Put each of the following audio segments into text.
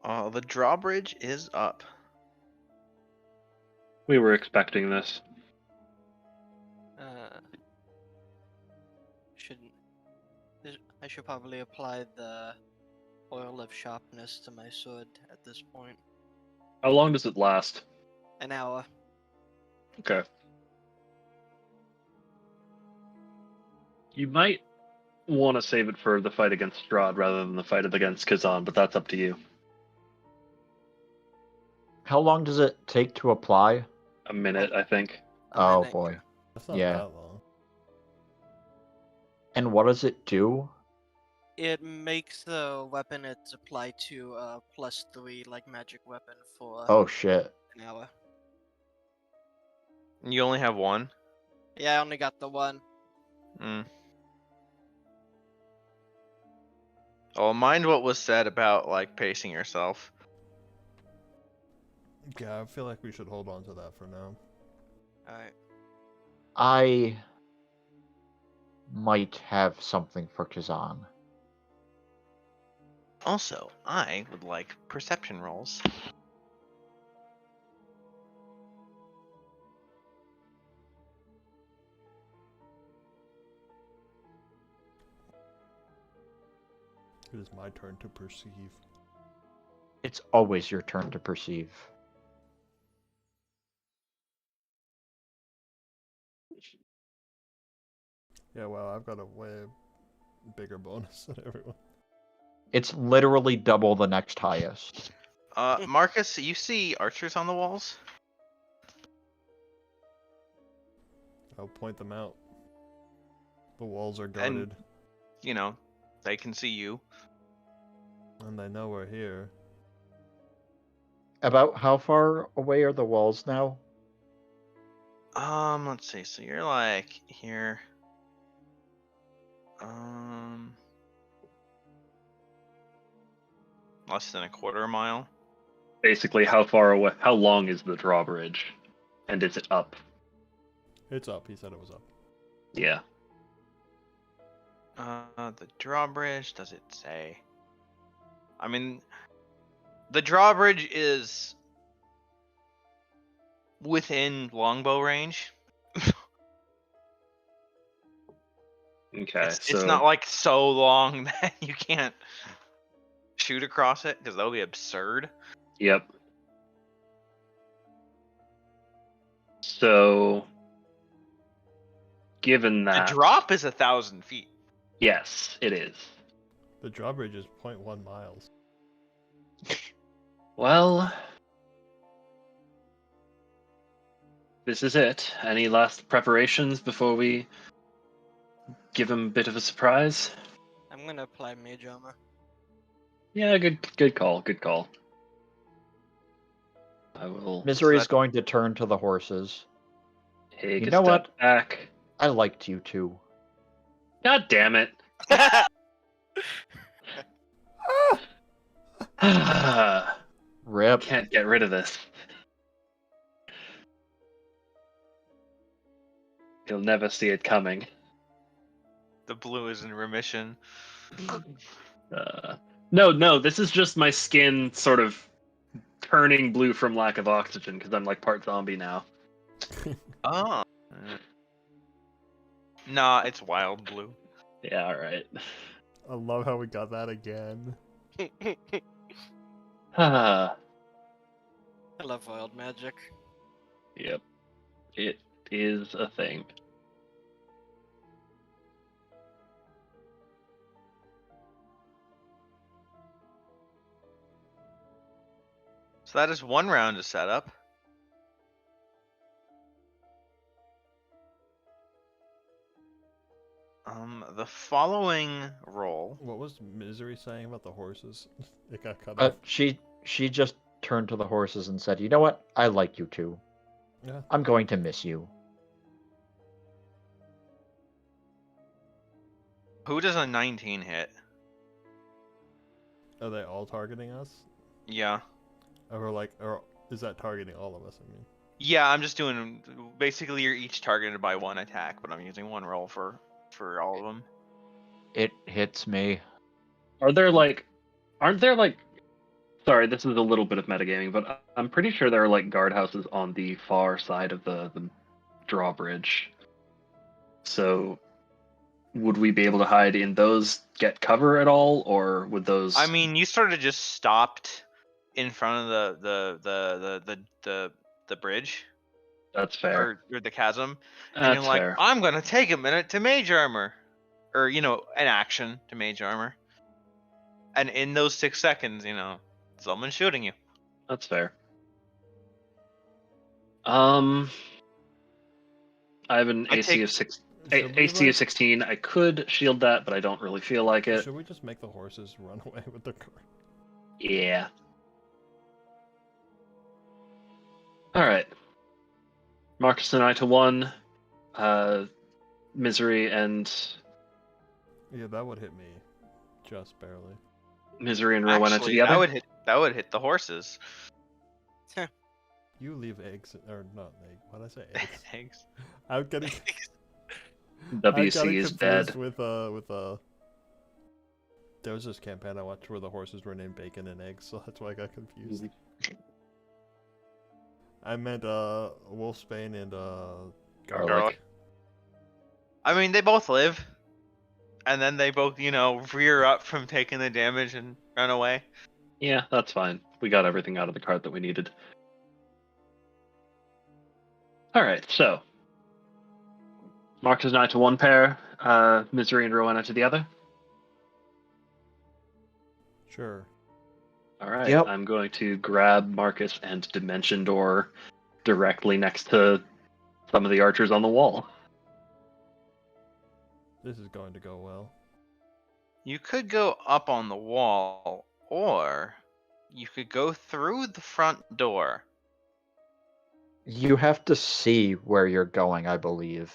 The drawbridge is up. We were expecting this. Shouldn't. I should probably apply the oil of sharpness to my sword at this point. How long does it last? An hour. Okay. You might want to save it for the fight against Strahd rather than the fight against Kazan, but that's up to you. How long does it take to apply? A minute, I think. Oh minute. boy. That's not Yeah. that long. And what does it do? It makes the weapon it's applied to +3 like magic weapon for Oh shit. an hour. You only have one? Yeah, I only got the one. Oh, mind what was said about, like, pacing yourself. Yeah, I feel like we should hold on to that for now. Alright. I might have something for Kazan. Also, I would like perception rolls. It is my turn to perceive. It's always your turn to perceive. Yeah, well, I've got a way bigger bonus than everyone. It's literally double the next highest. Marcus, you see archers on the walls? I'll point them out. The walls are guarded, You know, they can see you. and they know we're here. About how far away are the walls now? Let's see. So you're like here. Less than a quarter mile. Basically, how far away? How long is the drawbridge? And is it up? It's up. He said it was up. Yeah. The drawbridge, does it say? I mean, the drawbridge is within longbow range. Okay, It's not like so long that you can't shoot across it, because that would be absurd. Yep. So, given that, The drop is 1,000 feet. yes, it is. The drawbridge is 0.1 miles. Well, this is it. Any last preparations before we give him a bit of a surprise? I'm gonna apply mage armor. Yeah, good call, good call. I will Misery's going to turn to the horses. take You a know step what? back. I liked you too. God damn it. Rip. Can't get rid of this. You'll never see it coming. The blue is in remission. No, this is just my skin sort of turning blue from lack of oxygen because I'm like part zombie now. Oh. Nah, it's wild blue. Yeah, alright. I love how we got that again. Ah, I love wild magic. yep. It is a thing. So that is one round to set up. The following roll. What was Misery saying about the horses? It got cut off. She just turned to the horses and said, "You know what? I like you too. Yeah. I'm going to miss you." Who does a 19 hit? Are they all targeting us? Yeah. Or is that targeting all of us? I mean. Yeah, I'm just doing. Basically, you're each targeted by one attack, but I'm using one roll for all of them. It hits me. Aren't there like Sorry, this is a little bit of metagaming, but I'm pretty sure there are like guardhouses on the far side of the drawbridge. So, would we be able to hide in those, get cover at all, or would those? I mean, you sort of just stopped in front of the bridge That's fair. or the chasm, and That's you're like, fair. I'm gonna take a minute to mage armor, or an action to mage armor, and in those 6 seconds, someone's shooting you. That's fair. I have an I AC take- of six. Should we, AC of 16. I could shield that, but I don't really feel like it. Should we just make the horses run away with the cart? Yeah. All right. Marcus and I to 1. Misery and Yeah, that would hit me. Just barely. Misery and Rowena to Actually, the other. that would hit the horses. You leave eggs, or not egg. What did I say? Eggs. Eggs. I'm getting. WC is dead. With there was this campaign I watched where the horses were named Bacon and Eggs, so that's why I got confused. I meant Wolfsbane and Garlic. I mean, they both live, and then they both, rear up from taking the damage and run away. Yeah, that's fine. We got everything out of the cart that we needed. Alright, so. Marcus and I to 1 pair, Misery and Rowena to the other. Sure. Alright, Yep. I'm going to grab Marcus and Dimension Door directly next to some of the archers on the wall. This is going to go well. You could go up on the wall, or you could go through the front door. You have to see where you're going, I believe.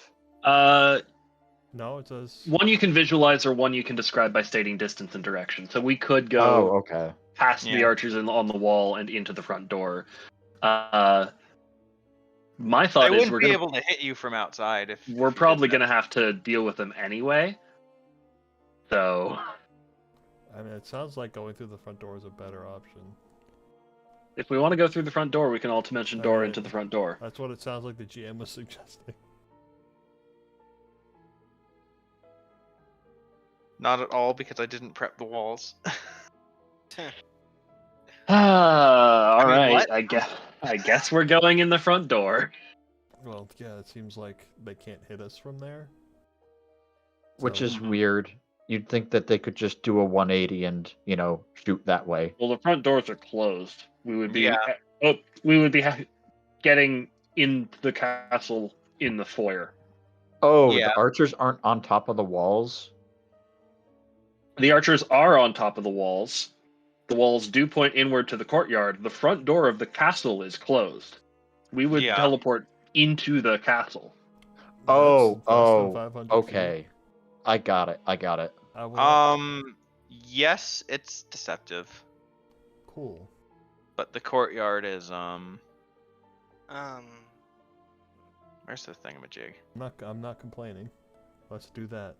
No, it says. One you can visualize or one you can describe by stating distance and direction. So we could go Oh, okay. past the Yeah. archers on the wall and into the front door. My thought They is wouldn't be able to hit you from outside if we're you did probably that. going to have to deal with them anyway. So I mean, it sounds like going through the front door is a better option. if we want to go through the front door, we can all dimension door Alright. into the front door. That's what it sounds like the GM was suggesting. Not at all, because I didn't prep the walls. All mean, right. what? I guess we're going in the front door. Well, yeah, it seems like they can't hit us from there. Which So- is weird. You'd think that they could just do a 180 and, shoot that way. Well, the front doors are closed. We would be Yeah. getting into the castle in the foyer. Oh, Yeah. the archers aren't on top of the walls? The archers are on top of the walls. The walls do point inward to the courtyard. The front door of the castle is closed. We would Yeah. teleport into the castle. That's less than 500 feet. Okay. I got it. I will- Yes, it's deceptive, Cool. but the courtyard is where's the thingamajig? I'm not complaining. Let's do that.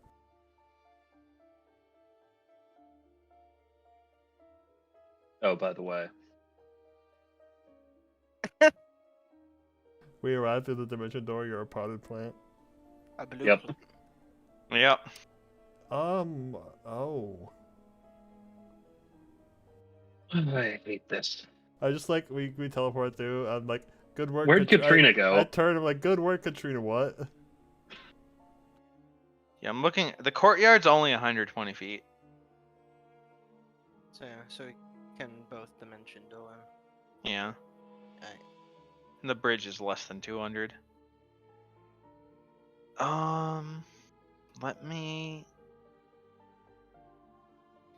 Oh, by the way. We arrived through the dimension door. You're a potted plant. I believe. Yep. Yep. Oh. I hate this. I just like we teleport through. I'm like, good work. Where'd Katrina go? I turned. I'm like, good work, Katrina. What? Yeah, I'm looking. The courtyard's only 120 feet. So yeah, so we can both dimension door. Yeah. Alright. And the bridge is less than 200. Let me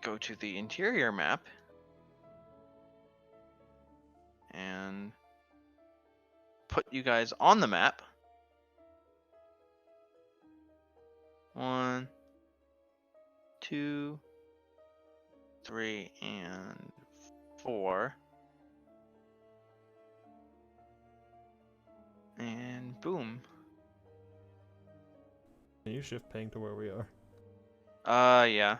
go to the interior map and put you guys on the map. 1, 2, 3, and 4. And boom. Can you shift ping to where we are? Yeah.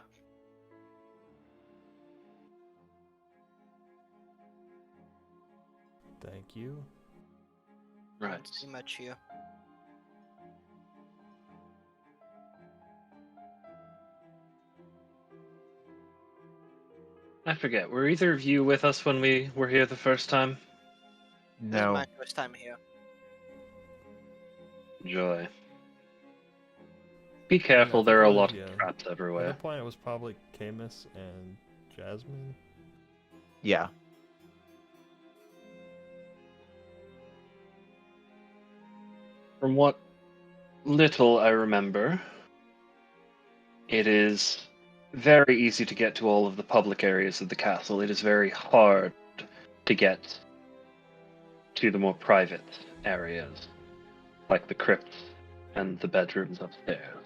Thank you. Right. Don't see much here. I forget. Were either of you with us when we were here the first time? This is No. my first time here. Joy. Be Yeah, I careful, think there are it a was- lot yeah. of traps At everywhere. that point, it was probably Camus and Jasmine. Yeah. From what little I remember, it is very easy to get to all of the public areas of the castle. It is very hard to get to the more private areas, like the crypts and the bedrooms upstairs.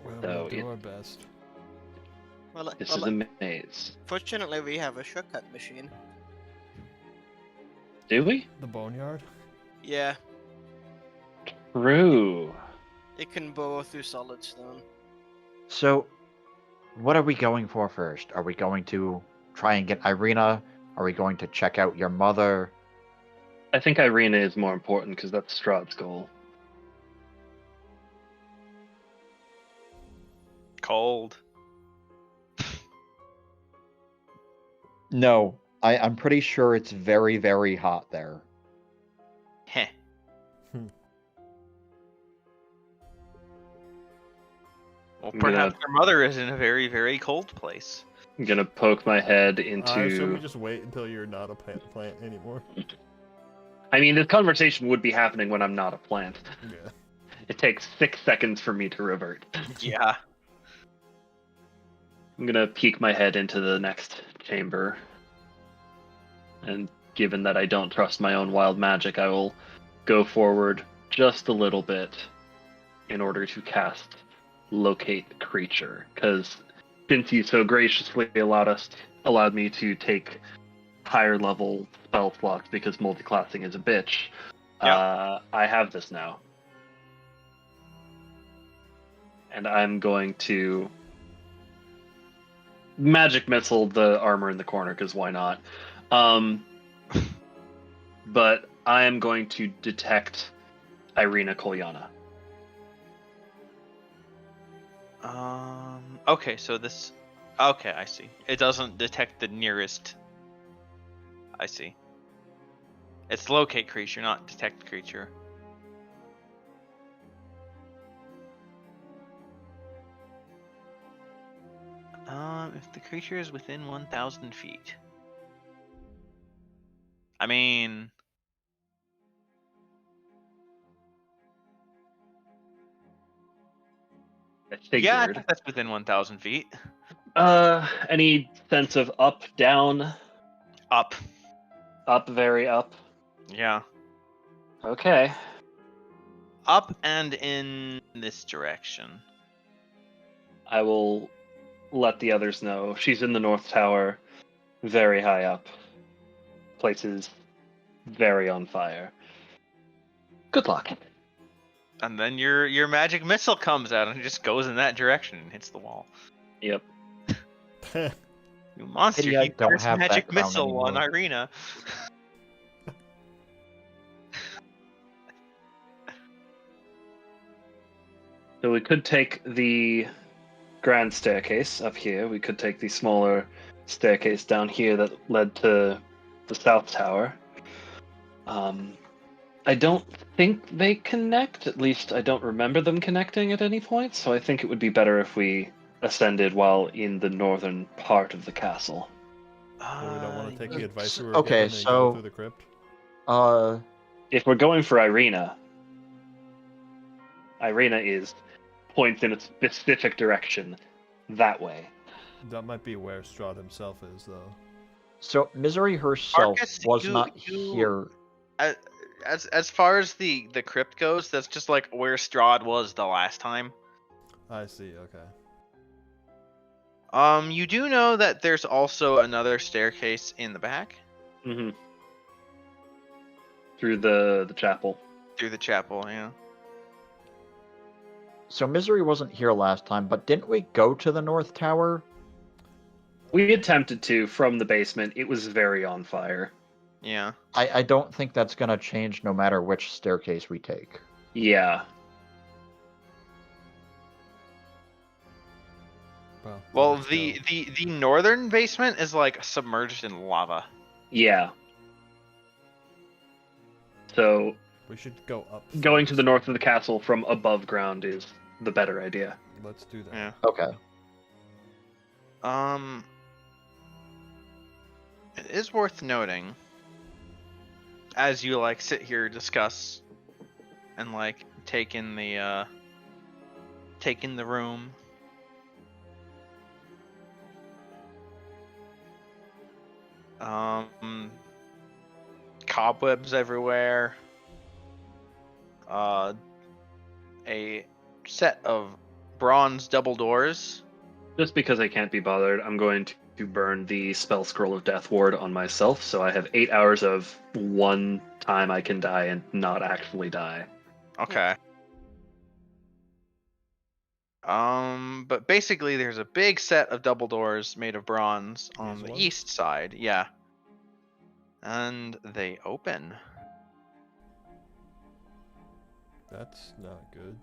Well, So we'll do it- our best. Well, This is a maze. fortunately, we have a shortcut machine. Do we? The Boneyard? Yeah, True. it can burrow through solid stone. So, what are we going for first? Are we going to try and get Irina? Are we going to check out your mother? I think Irina is more important because that's Strahd's goal. Cold. No, I'm pretty sure it's very, very hot there. Heh. Well, I'm gonna- perhaps your mother is in a very, very cold place. I'm gonna poke my head I assume we into. just wait until you're not a plant anymore. I mean, this conversation would be happening when I'm not a plant. Yeah. It takes 6 seconds for me to revert. Yeah. I'm gonna peek my head into the next chamber. And given that I don't trust my own wild magic, I will go forward just a little bit in order to cast Locate the Creature. Because since you so graciously allowed me to take higher level spell slots because multiclassing is a bitch, I have this now. And I'm going to magic missile the armor in the corner because why not? But I am going to detect Irina Kolyana. Okay, so this. Okay, I see. It doesn't detect the nearest. I see. It's locate creature, not detect creature. If the creature is within 1,000 feet. I mean, I yeah, I figured. think that's within 1,000 feet. Any sense of up, down, Up. up, very up? Yeah. Okay. Up and in this direction. I will let the others know. She's in the North Tower, very high up. Place is very on fire. Good luck. And then your magic missile comes out and just goes in that direction and hits the wall. Yep. You monster, Pity I you don't cursed have magic background missile on anymore. Irina. So we could take the grand staircase up here. We could take the smaller staircase down here that led to the South Tower. I don't think they connect. At least I don't remember them connecting at any point. So I think it would be better if we ascended while in the northern part of the castle. So we don't want to take the advice we were okay, given and so- go through the crypt. If we're going for Irina, Irina is points in a specific direction that way. That might be where Strahd himself is, though. So Misery herself Marcus, was you- not you- here. As far as the crypt goes, that's just like where Strahd was the last time. I see, okay. You do know that there's also another staircase in the back Mm-hmm. Through the chapel. through the chapel. Yeah. So Misery wasn't here last time, but didn't we go to the North Tower? We attempted to from the basement. It was very on fire. Yeah. I don't think that's gonna change no matter which staircase we take. Yeah. Well, let's the, go. the northern basement is like submerged in lava. Yeah. So We should go up. going to the first. north of the castle from above ground is the better idea. Let's do that. Yeah. Okay. It is worth noting, as you like sit here, discuss, and like take in the room. Cobwebs everywhere. A set of bronze double doors. Just because I can't be bothered, I'm going to burn the spell scroll of death ward on myself, so I have 8 hours of one time I can die and not actually die. Okay. But basically, there's a big set of double doors made of bronze on These the ones? east side. Yeah. And they open. That's not good.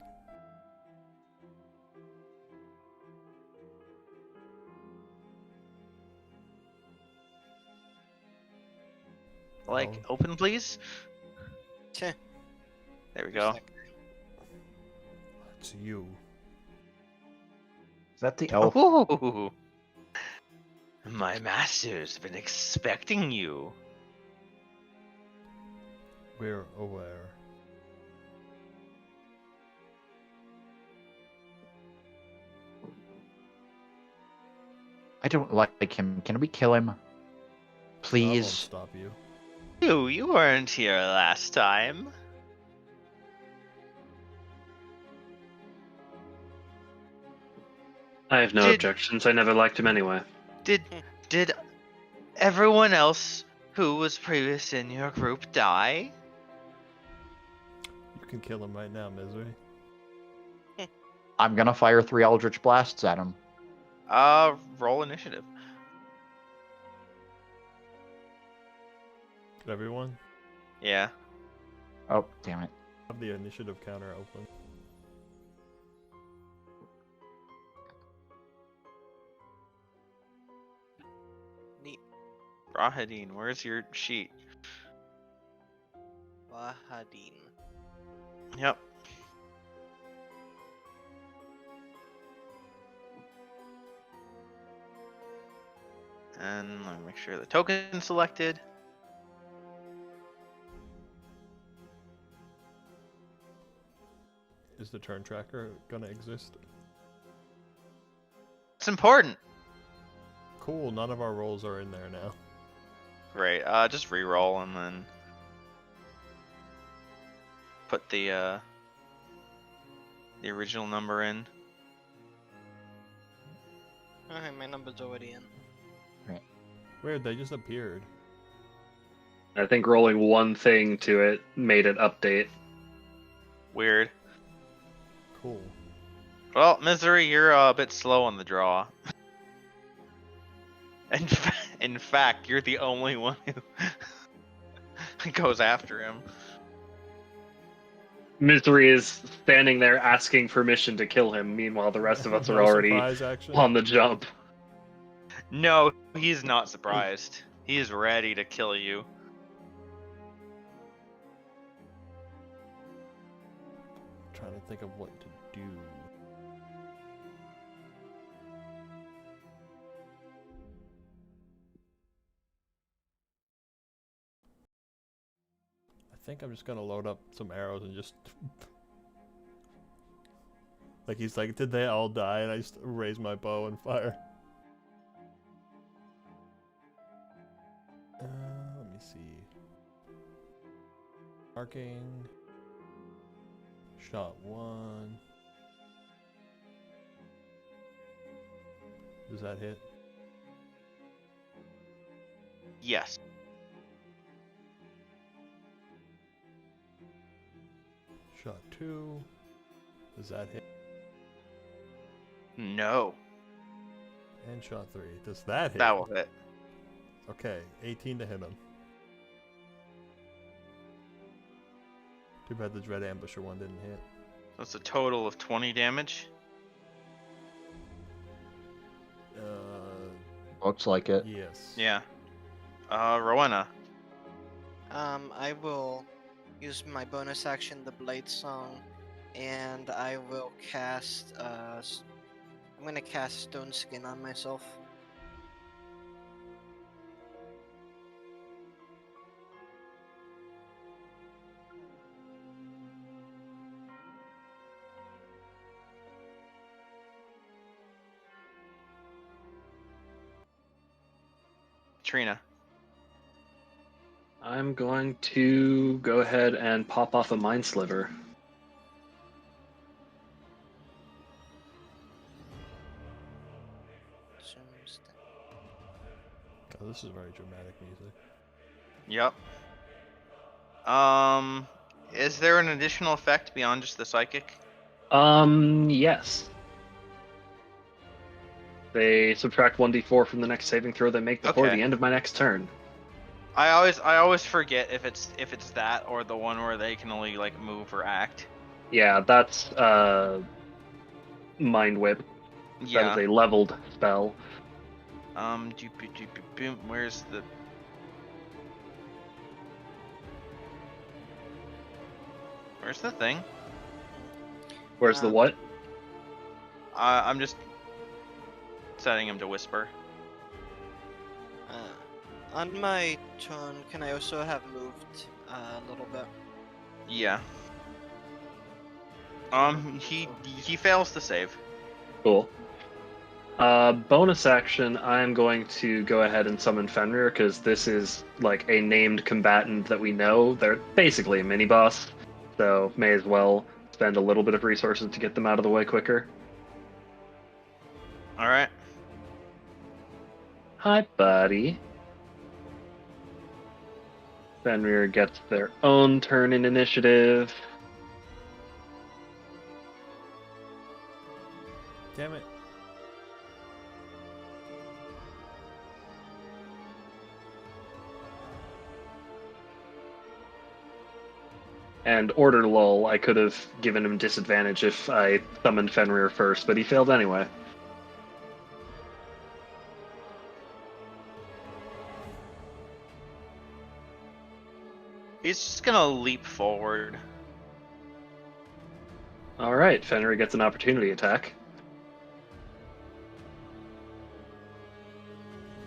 Like, Oh. open, please. Tch, There we who's go. that guy? It's you. Is that the elf? Ooh. My master's been expecting you. We're aware. I don't like him. Can we kill him? I won't Please. stop you. You weren't here last time. I have no Did- objections, I never liked him anyway. Did everyone else who was previous in your group die? You can kill him right now, Misery. I'm gonna fire 3 Eldritch Blasts at him. Roll initiative. Everyone, Yeah. Oh, damn it. have the initiative counter open. Neat. Rahadine, where's your sheet? Wahadin. Yep. And let me make sure the token's selected. Is the turn tracker gonna exist? It's important. Cool, none of our rolls are in there now. Great. Just re-roll and then put the original number in. Okay, my number's already in. Weird, they just appeared. I think rolling one thing to it made it update. Weird. Cool. Well, Misery, you're a bit slow on the draw. In fact, you're the only one who goes after him. Misery is standing there asking permission to kill him, meanwhile the rest of us are No already surprise action. on the jump. No, he's not surprised. He is ready to kill you. Trying to think of what to do. I think I'm just gonna load up some arrows and just like he's like, did they all die? And I just raise my bow and fire. Let me see. Marking. Shot 1. Does that hit? Yes. Shot 2. Does that hit? No. And shot 3. Does that hit? That will hit. Okay, 18 to hit him. Too bad the Dread Ambusher one didn't hit. That's a total of 20 damage. Looks like it. Yes. Yeah. Rowena. I will use my bonus action, the Blade Song, and I will cast. I'm gonna cast Stone Skin on myself. Trina. I'm going to go ahead and pop off a Mind Sliver. God, this is very dramatic music. Yep. Is there an additional effect beyond just the psychic? Yes. They subtract 1d4 from the next saving throw they make before Okay. the end of my next turn. I always forget if it's that or the one where they can only like move or act. Yeah, that's Mind Whip. Yeah. That is a leveled spell. Where's the? Where's the thing? Where's the what? I'm just setting him to whisper. On my turn, can I also have moved a little bit? Yeah. He fails to save. Cool. Bonus action, I'm going to go ahead and summon Fenrir, because this is like a named combatant that we know. They're basically a mini-boss, so may as well spend a little bit of resources to get them out of the way quicker. Alright. Hi, buddy. Fenrir gets their own turn in initiative. Damn it. And Order Lull, I could have given him disadvantage if I summoned Fenrir first, but he failed anyway. He's just gonna leap forward. Alright, Fenrir gets an opportunity attack.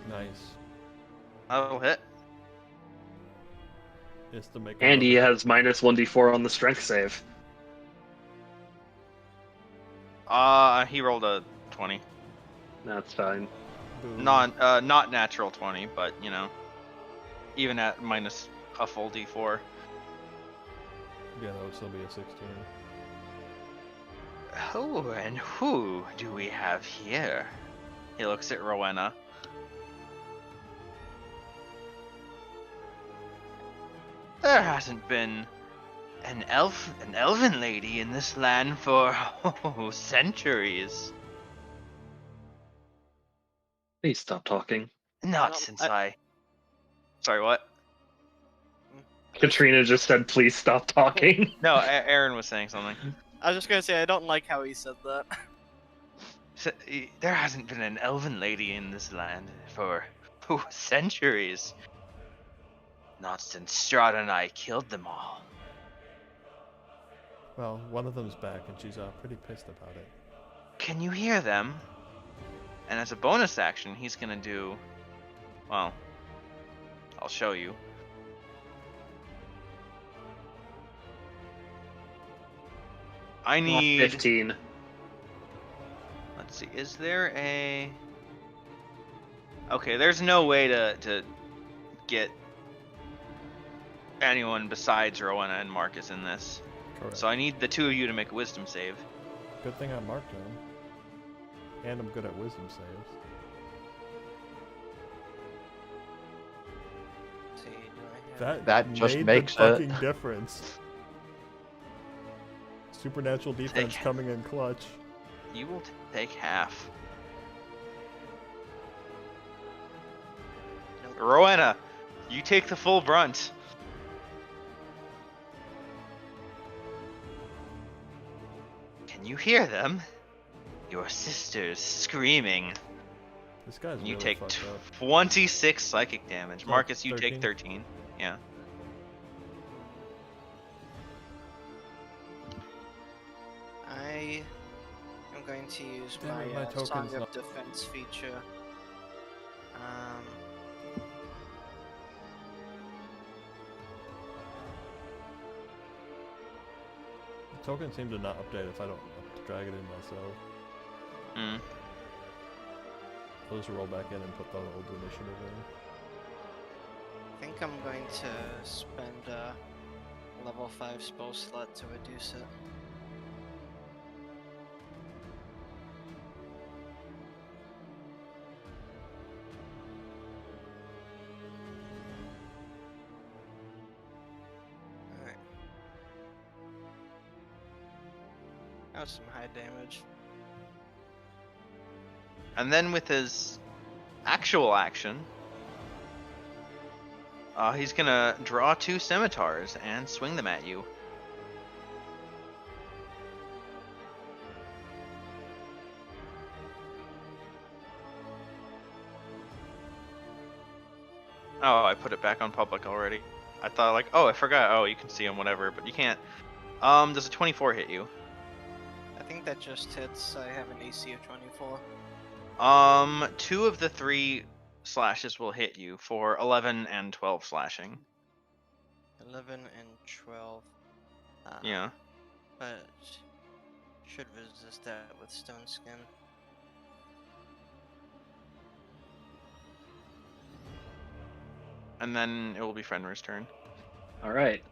Nice. That'll hit. Just to make And he another- has minus 1d4 on the strength save. He rolled a 20. That's fine. Boom. Not natural 20, but you know, even at minus a full D4. Yeah, that would still be a 16. Oh, and who do we have here? He looks at Rowena. There hasn't been an elven lady in this land for centuries. Please stop talking. Not since I... Sorry, what? Katrina just said, please stop talking. No, Aaron was saying something. I was just gonna say I don't like how he said that. There hasn't been an elven lady in this land for centuries. Not since Strahd and I killed them all. Well, one of them's back and she's pretty pissed about it. Can you hear them? And as a bonus action, he's gonna do... Well, I'll show you. I need... 15. Let's see, is there a... Okay, there's no way to get anyone besides Rowena and Marcus in this. Correct. So I need the two of you to make a wisdom save. Good thing I marked him. And I'm good at wisdom saves. Let's see, do I have... That just made makes the it. fucking difference. Supernatural defense Take- coming in clutch. You will take half. Nope. Rowena, you take the full brunt. Can you hear them? Your sisters screaming. This guy's You really take fucked up. 26 psychic damage. Oh, Marcus, you 13. take 13. Yeah. I am going to use Damn my, it, my Song token's of not- Defense feature. The token seemed to not update if I don't drag it in myself. Mm. I'll just roll back in and put the old initiative in. I think I'm going to spend a level 5 spell slot to reduce it. Alright. That was some high damage. And then with his actual action, he's gonna draw 2 scimitars and swing them at you. Oh, I put it back on public already. I thought like, oh, I forgot. Oh, you can see them, whatever, but you can't. Does a 24 hit you? I think that just hits. I have an AC of 24. 2 of the 3 slashes will hit you for 11 and 12 slashing. 11 and 12. Yeah. But should resist that with stone skin. And then it will be Fenrir's turn. All right.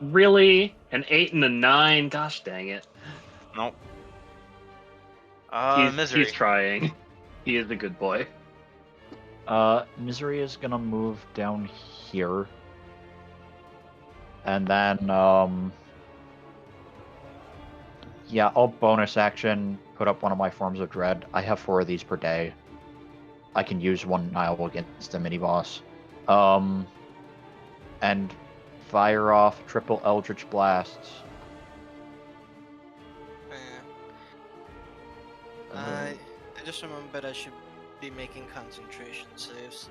Really? An 8 and a 9? Gosh dang it. Nope. He's Misery. trying. He is a good boy. Misery is gonna move down here. And then, yeah, I'll bonus action, put up one of my forms of dread. I have 4 of these per day. I can use one now against the mini-boss. And fire off triple Eldritch Blasts. I just remembered I should be making concentration saves.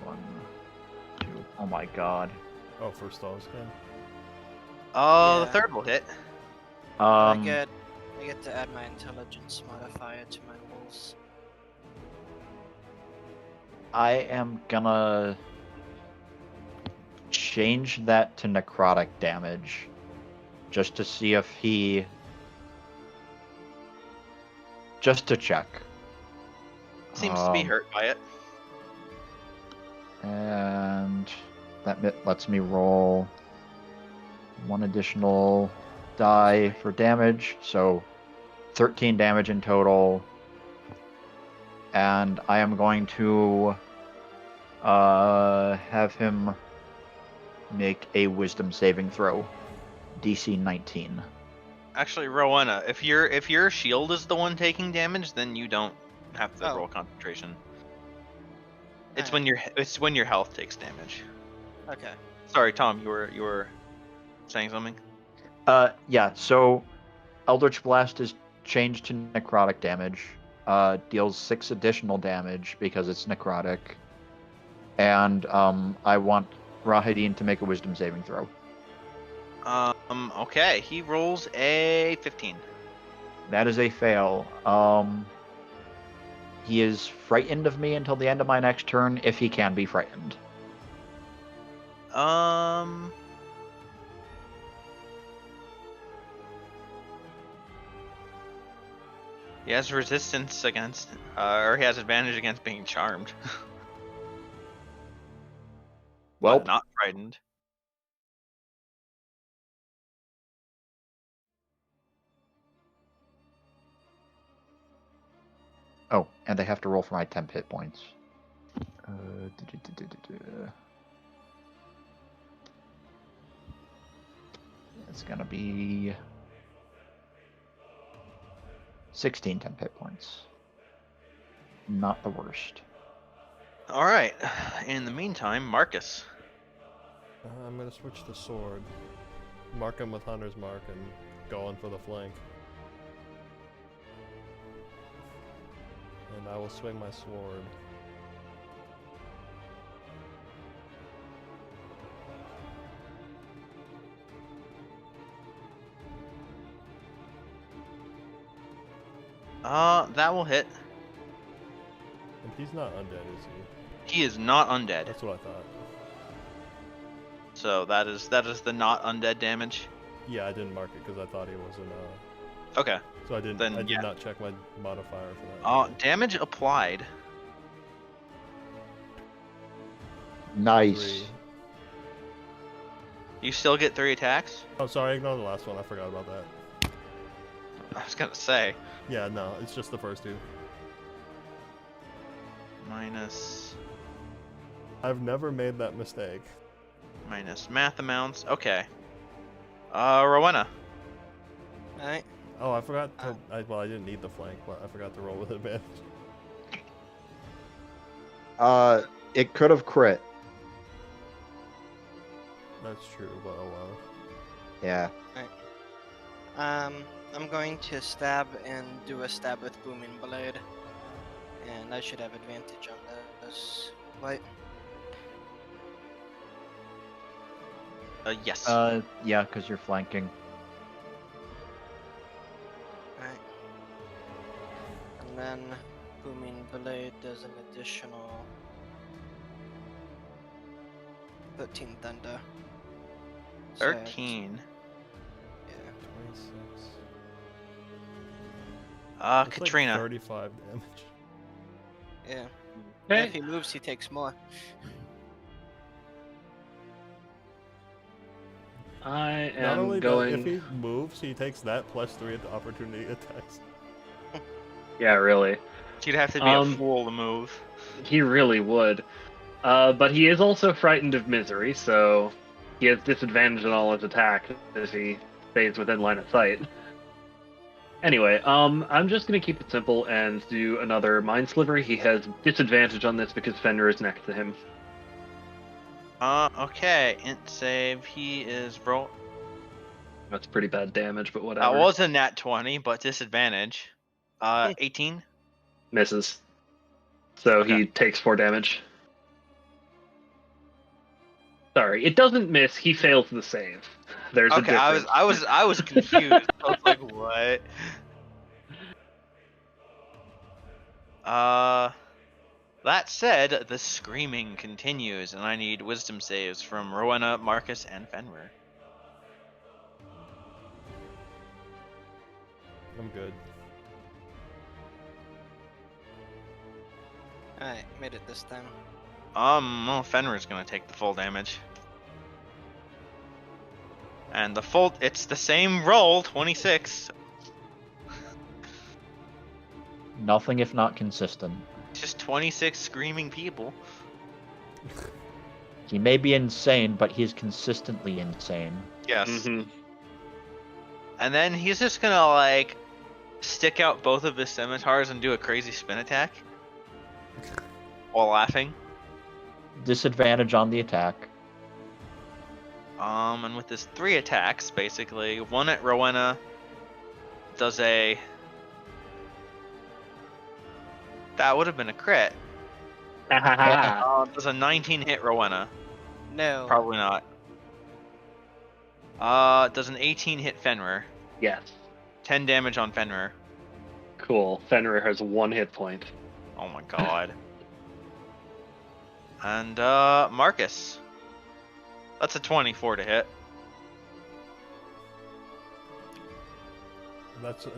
One, two. Oh my god. Oh, for stone skin? The Yeah. third will hit. I get to add my intelligence modifier to my rolls. I am gonna change that to necrotic damage, just to see if he, just to check. Seems to be hurt by it. And that lets me roll 1 additional die for damage, so 13 damage in total. And I am going to have him make a wisdom saving throw, DC 19. Actually, Rowena, if your shield is the one taking damage, then you don't have to Oh. roll concentration. It's Alright. when your health takes damage. Okay. Sorry, Tom, you were saying something? Yeah, so Eldritch Blast is changed to necrotic damage. Deals 6 additional damage because it's necrotic. And I want Rahidin to make a wisdom saving throw. Okay, he rolls a 15. That is a fail. He is frightened of me until the end of my next turn, if he can be frightened. He has resistance against, or he has advantage against being charmed. Well, But not frightened. oh, and I have to roll for my temp hit points. It's gonna be 16 temp hit points. Not the worst. All right. In the meantime, Marcus. I'm gonna switch to sword. Mark him with Hunter's Mark and go in for the flank. And I will swing my sword. That will hit. And he's not undead, is he? He is not undead. That's what I thought. So that is the not undead damage. Yeah, I didn't mark it because I thought he wasn't. Okay. So I didn't. Then, I did yeah. not check my modifier for that. Damage applied. Nice. 3. You still get 3 attacks. Oh, sorry, ignore the last one. I forgot about that. I was gonna say Yeah, no, it's just the first 2. minus I've never made that mistake. math amounts. Okay. Rowena. Alright. Oh, I forgot to. Well, I didn't need the flank, but I forgot to roll with advantage. It could have crit. That's true, but oh well. Yeah. I'm going to stab and do a stab with booming blade, and I should have advantage on this. Right? Yes. Yeah, because you're flanking. Alright. And then booming blade does an additional 13 thunder. So, 13. yeah. 26. That's Katrina. Like 35 damage. Yeah. Okay. If he moves, he takes more. I Not only am that, if going. he moves, he takes that plus 3 at the opportunity attacks. Yeah, really. You'd have to be a fool to move. He really would. But he is also frightened of misery, so he has disadvantage on all his attacks if he stays within line of sight. Anyway, I'm just gonna keep it simple and do another Mind Sliver. He has disadvantage on this because Fenrir is next to him. Okay. Int save. He is roll. That's pretty bad damage, but whatever. That was a nat 20, but disadvantage. 18. Misses. So Okay. he takes 4 damage. Sorry, it doesn't miss. He fails the save. There's a Okay, difference. I was confused. I was like, what? That said, the screaming continues, and I need wisdom saves from Rowena, Marcus, and Fenrir. I'm good. Alright, made it this time. Well, Fenrir's gonna take the full damage. And the full, it's the same roll, 26. Nothing if not consistent. Just 26 screaming people. He may be insane, but he's consistently insane. Yes. Mhm. And then he's just gonna, like, stick out both of his scimitars and do a crazy spin attack. While laughing. Disadvantage on the attack. And with his 3 attacks, basically, one at Rowena does a... That would have been a crit. Does a 19 hit Rowena? No. Probably not. Does an 18 hit Fenrir? Yes. 10 damage on Fenrir. Cool. Fenrir has 1 hit point. Oh my god. And, Marcus. That's a 24 to hit.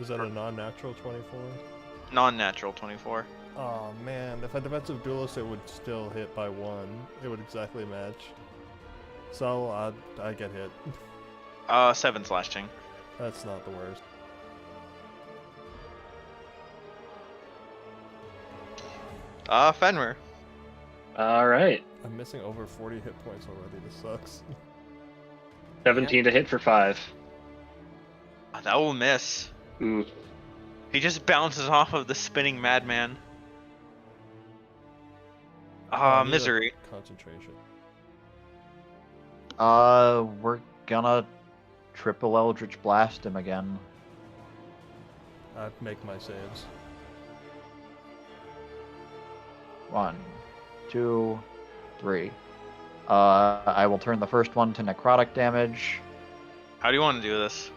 Is that a non-natural 24? Non-natural 24. Oh man, if a defensive duelist, it would still hit by 1. It would exactly match. So I get hit. 7 slashing. That's not the worst. Fenrir. Alright. I'm missing over 40 hit points already. This sucks. 17 to hit for 5. That will miss. Ooh. He just bounces off of the spinning madman. I need a Misery. Concentration. We're gonna triple Eldritch Blast him again. I make my saves. 1, 2, 3. I will turn the first one to necrotic damage. How do you want to do this?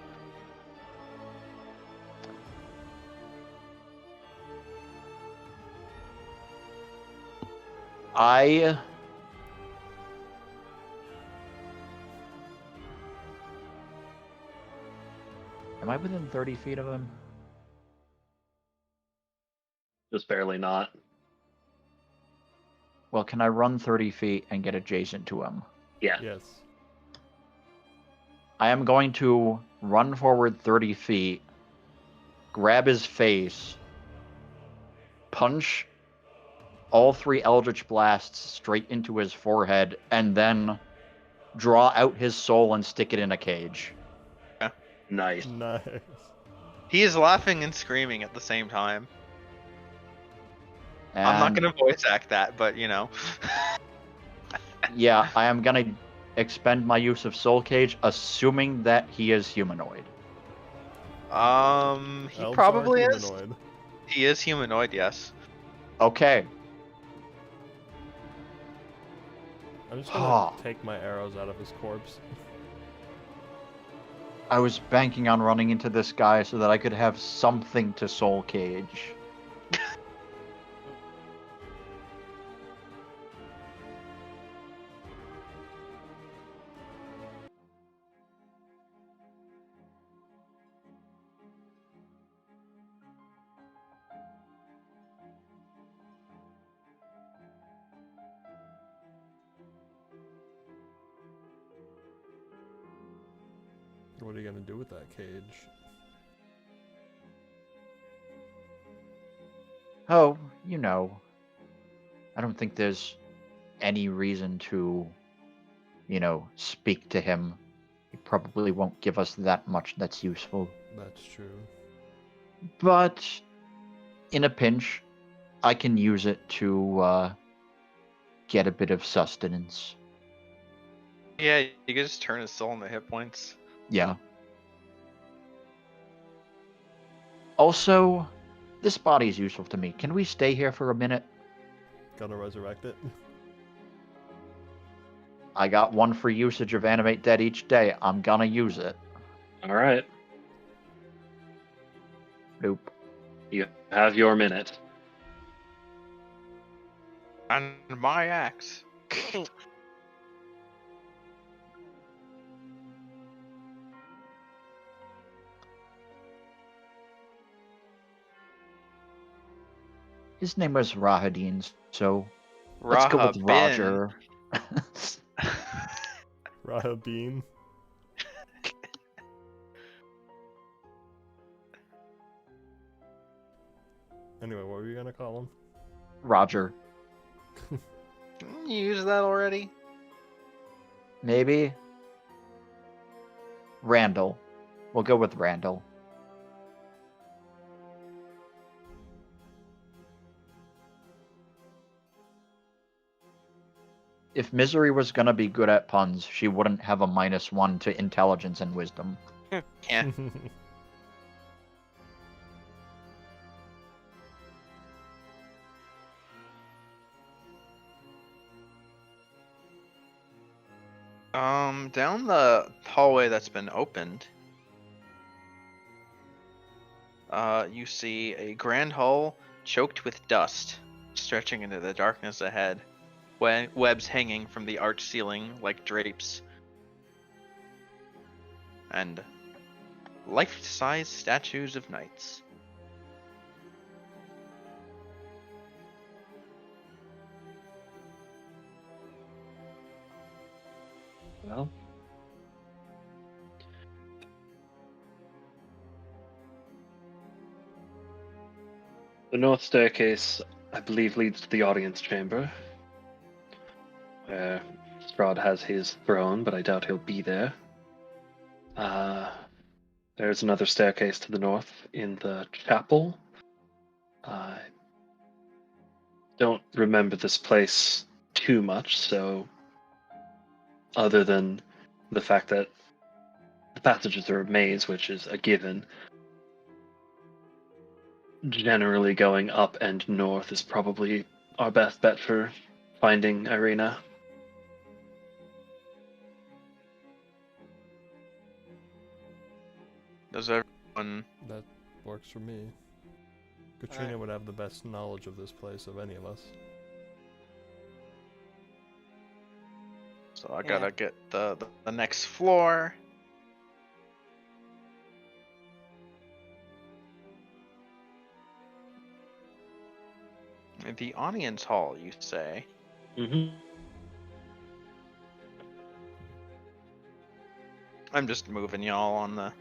Am I within 30 feet of him? Just barely not. Well, can I run 30 feet and get adjacent to him? Yeah. Yes. I am going to run forward 30 feet, grab his face, punch all 3 Eldritch Blasts straight into his forehead, and then draw out his soul and stick it in a cage. Nice. Nice. He is laughing and screaming at the same time. And I'm not gonna voice act that, but you know. yeah, I am gonna expend my use of Soul Cage, assuming that he is humanoid. He Elves are probably is. humanoid. He is humanoid, yes. Okay. I'm just gonna take my arrows out of his corpse. I was banking on running into this guy so that I could have something to Soul Cage. What are you gonna do with that cage? Oh, you know. I don't think there's any reason to, speak to him. He probably won't give us that much that's useful. That's true. But in a pinch, I can use it to get a bit of sustenance. Yeah, you can just turn his soul into hit points. Yeah. Also, this body is useful to me. Can we stay here for a minute? Gonna resurrect it. I got 1 free usage of Animate Dead each day. I'm gonna use it. Alright. Nope. You have your minute. And my axe. His name was Rahadin, so let's go with Roger. Rahabeen. Anyway, what were you gonna call him? Roger. You used that already? Maybe. Randall. We'll go with Randall. If Misery was gonna be good at puns, she wouldn't have a -1 to intelligence and wisdom. Yeah. Down the hallway that's been opened, you see a grand hall choked with dust, stretching into the darkness ahead. Webs hanging from the arched ceiling like drapes. And life-size statues of knights. Well. The north staircase, I believe, leads to the audience chamber, where Strahd has his throne, but I doubt he'll be there. There's another staircase to the north in the chapel. I don't remember this place too much, so other than the fact that the passages are a maze, which is a given, generally going up and north is probably our best bet for finding Irina. Does everyone? That works for me. Katrina would have the best knowledge of this place of any of us. So I gotta get the next floor. The audience hall, you say? Mm-hmm. I'm just moving y'all on the.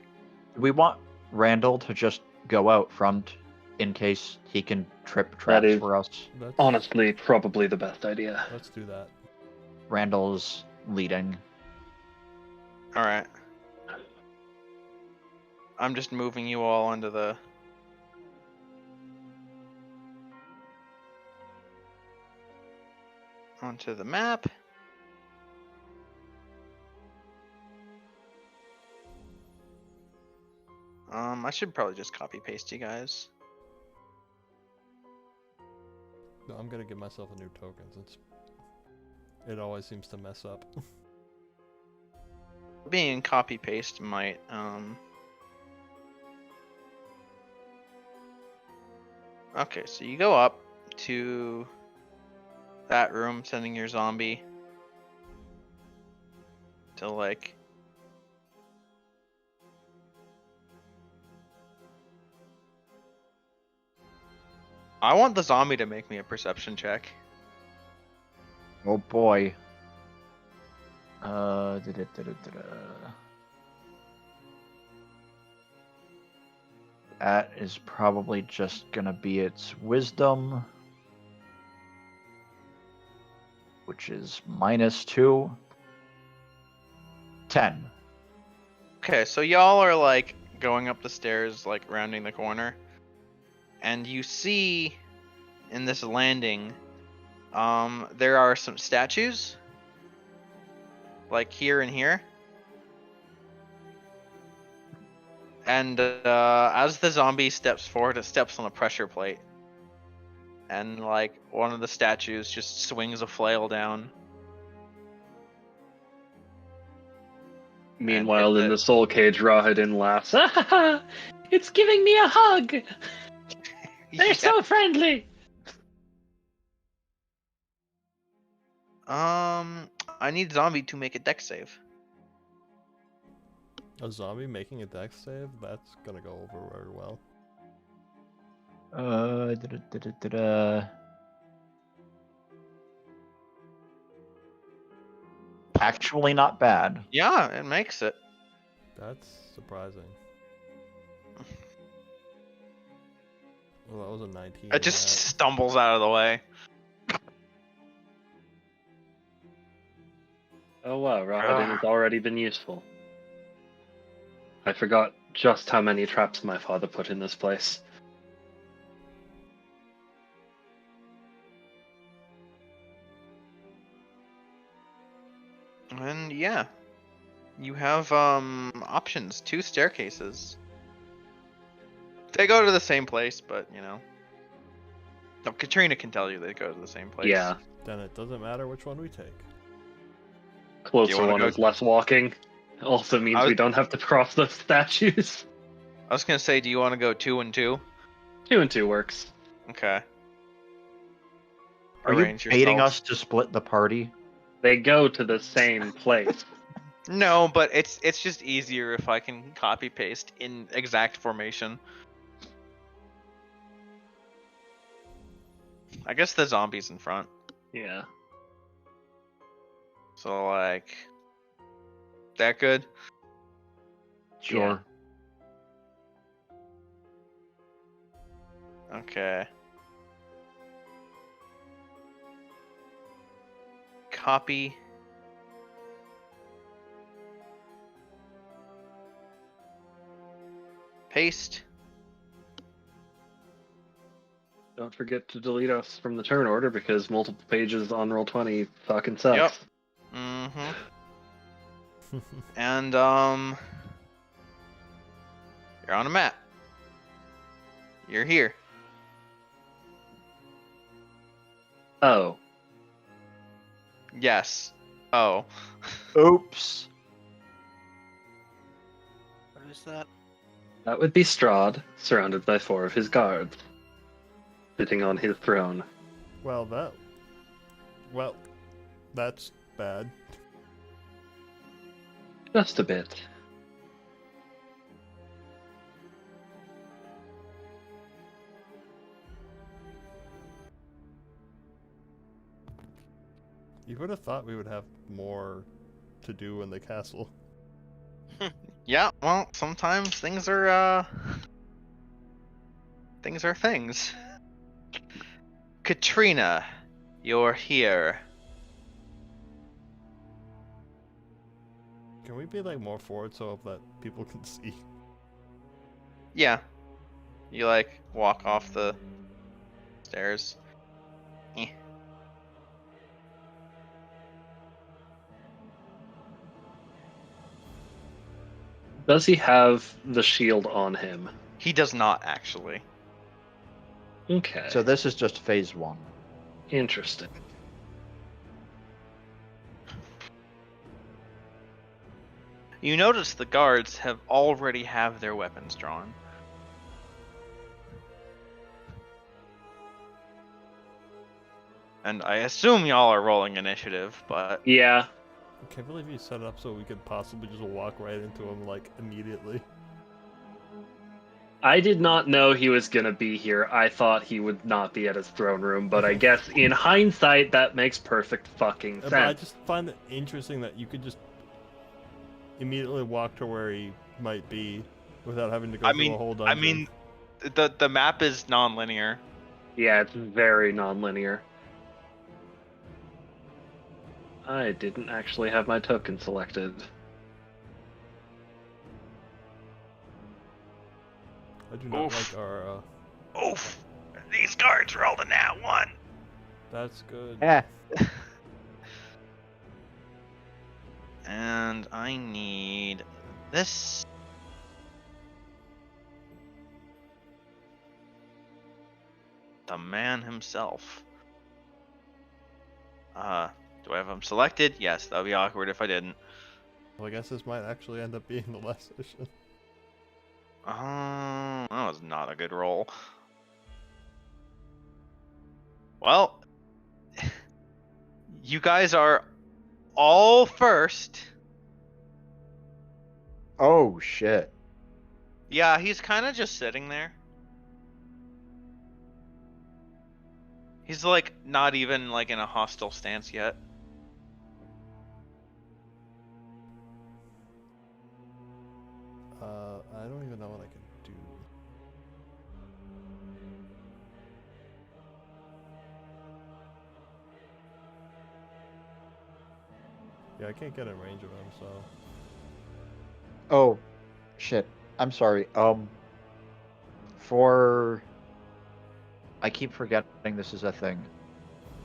We want Randall to just go out front in case he can trip traps is- for us. Let's, Honestly, probably the best idea. let's do that. Randall's leading. All right. I'm just moving you all onto the. Onto the map. I should probably just copy paste you guys. No, I'm gonna give myself a new token since it always seems to mess up. Being copy paste might Okay, so you go up to that room, sending your zombie to like. I want the zombie to make me a perception check. Oh boy. That is probably just gonna be its wisdom, which is -2. 10. Okay, so y'all are like going up the stairs, like rounding the corner, and you see in this landing, there are some statues, like here and here. And as the zombie steps forward, it steps on a pressure plate, and like one of the statues just swings a flail down. Meanwhile, in the soul cage, Rahadin laughs. It's giving me a hug! They're so friendly! I need zombie to make a dex save. A zombie making a dex save? That's gonna go over very well. Actually, not bad. Yeah, it makes it. That's surprising. Well, that was a 19. It just stumbles out of the way. Oh wow, Rahadin has already been useful. I forgot just how many traps my father put in this place. And yeah, you have options, 2 staircases. They go to the same place, but you know. No, Katrina can tell you they go to the same place. Yeah, Then it doesn't matter which one we take. closer wanna one go- is less walking. Also means I- we don't have to cross those statues. I was gonna say, do you want to go 2 and 2? 2 and 2 works. Okay. Are you Arrange baiting yourselves. us to split the party? They go to the same place. No, but it's just easier if I can copy paste in exact formation. I guess the zombie's in front. Yeah. So like that good? Sure. Okay. Copy. haste. Don't forget to delete us from the turn order because multiple pages on Roll20 fucking sucks. Yep. Mm-hmm. And you're on a map. You're here. Oh. Yes. Oh. Oops. What is that? That would be Strahd, surrounded by 4 of his guards, sitting on his throne. Well, that's bad. Just a bit. You would have thought we would have more to do in the castle. Yeah, well, sometimes things are things. Katrina, you're here. Can we be like more forward so that people can see? Yeah. You like walk off the stairs. Eh. Does he have the shield on him? He does not actually. Okay. So this is just phase 1. Interesting. You notice the guards have already have their weapons drawn. And I assume y'all are rolling initiative, but Yeah. I can't believe you set it up so we could possibly just walk right into him like immediately. I did not know he was gonna be here. I thought he would not be at his throne room, but I guess in hindsight that makes perfect fucking sense. But I just find it interesting that you could just immediately walk to where he might be without having to go through a whole dungeon. the map is non-linear. Yeah, it's very non-linear. I didn't actually have my token selected. I do not Oof. like our. Oof! These guards rolled a nat 1. That's good. Eh. And I need this. The man himself. Do I have him selected? Yes, that would be awkward if I didn't. Well, I guess this might actually end up being the last session. That was not a good roll. Well, you guys are all first. Oh shit. Yeah, he's kind of just sitting there. He's like not even like in a hostile stance yet. I don't even know what I can do. Yeah, I can't get in range of him, so. Oh shit. I'm sorry. I keep forgetting this is a thing.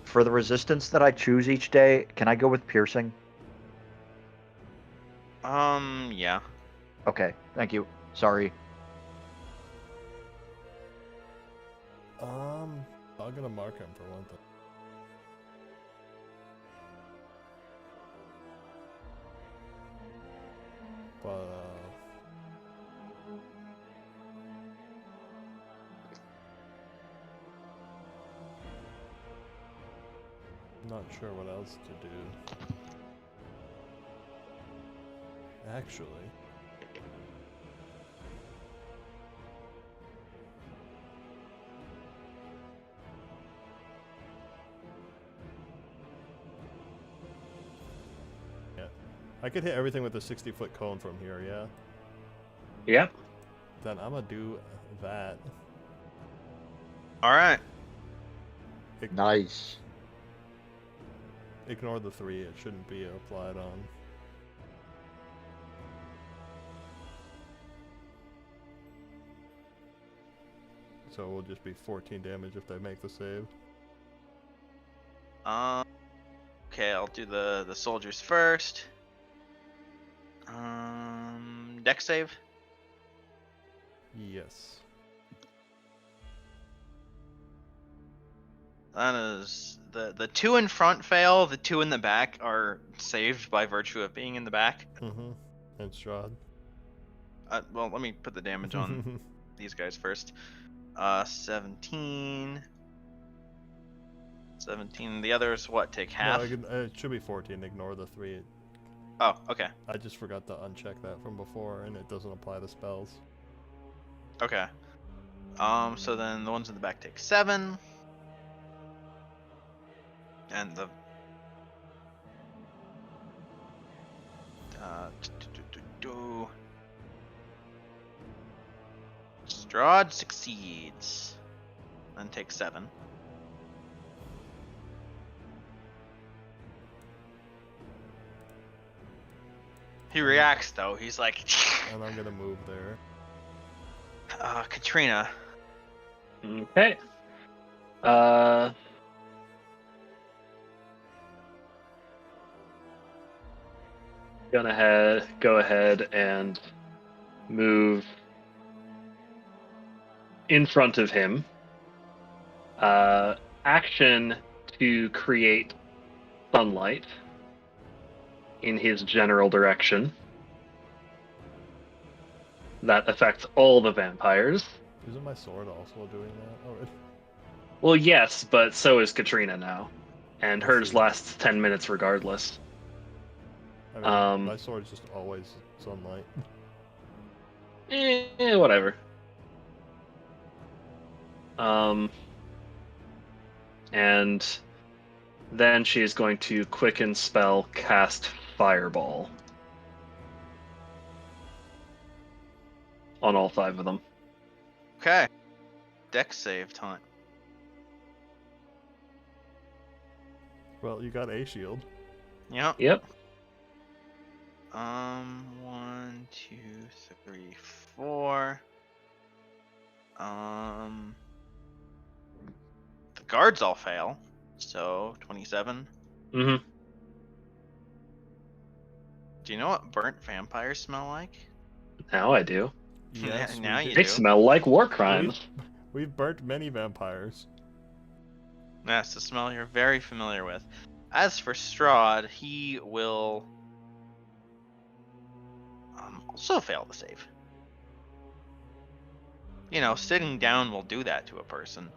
For the resistance that I choose each day, can I go with piercing? Yeah. Okay, thank you. Sorry. I'm gonna mark him for one thing. But, I'm not sure what else to do. Actually. Yeah. I could hit everything with a 60-foot cone from here, yeah? Yep. Then I'm gonna do that. All right. Nice. Ignore the 3, it shouldn't be applied on. so it will just be 14 damage if they make the save. Okay, I'll do the soldiers first. Dex save. Yes. That is the two in front fail. The two in the back are saved by virtue of being in the back. Mm-hmm. And Strahd. Well, let me put the damage on these guys first. 17. 17. The others, what, take half? No, it should be 14. Ignore the 3. Oh, okay. I just forgot to uncheck that from before, and it doesn't apply to spells. Okay. So then the ones in the back take 7. And the... Strahd succeeds. And takes 7. He reacts though. He's like, And I'm gonna move there. Katrina. Okay. Go ahead and move in front of him. Action to create sunlight in his general direction. That affects all the vampires. Isn't my sword also doing that already? Well, yes, but so is Katrina now. And I hers see. lasts 10 minutes regardless. I mean, my sword's just always sunlight. Whatever. And then she is going to quicken spell cast Fireball on all 5 of them. Okay. Dex save time. Well, you got a shield. Yep. Yep. 1, 2, 3, 4. The guards all fail. So 27. Mm-hmm. Do you know what burnt vampires smell like? Now I do. Yes, Now we you did. They do. smell like war crimes. We've burnt many vampires. That's the smell you're very familiar with. As for Strahd, he will also fail the save. You know, sitting down will do that to a person.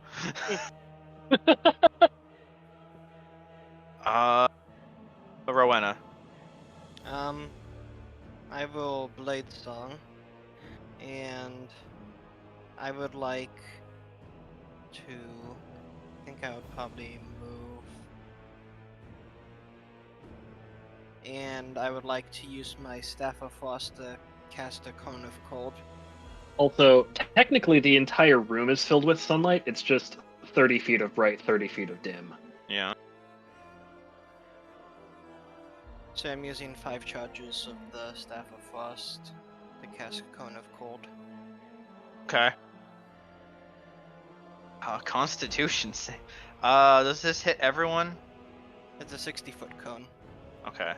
Rowena. I will Blade Song, and I would like to. I think I would probably move, and I would like to use my Staff of Frost to cast a Cone of Cold. Also, technically the entire room is filled with sunlight. It's just 30 feet of bright, 30 feet of dim. Yeah. So I'm using 5 charges of the Staff of Frost to cast a Cone of Cold. Okay. Constitution save. Does this hit everyone? It's a 60-foot cone. Okay.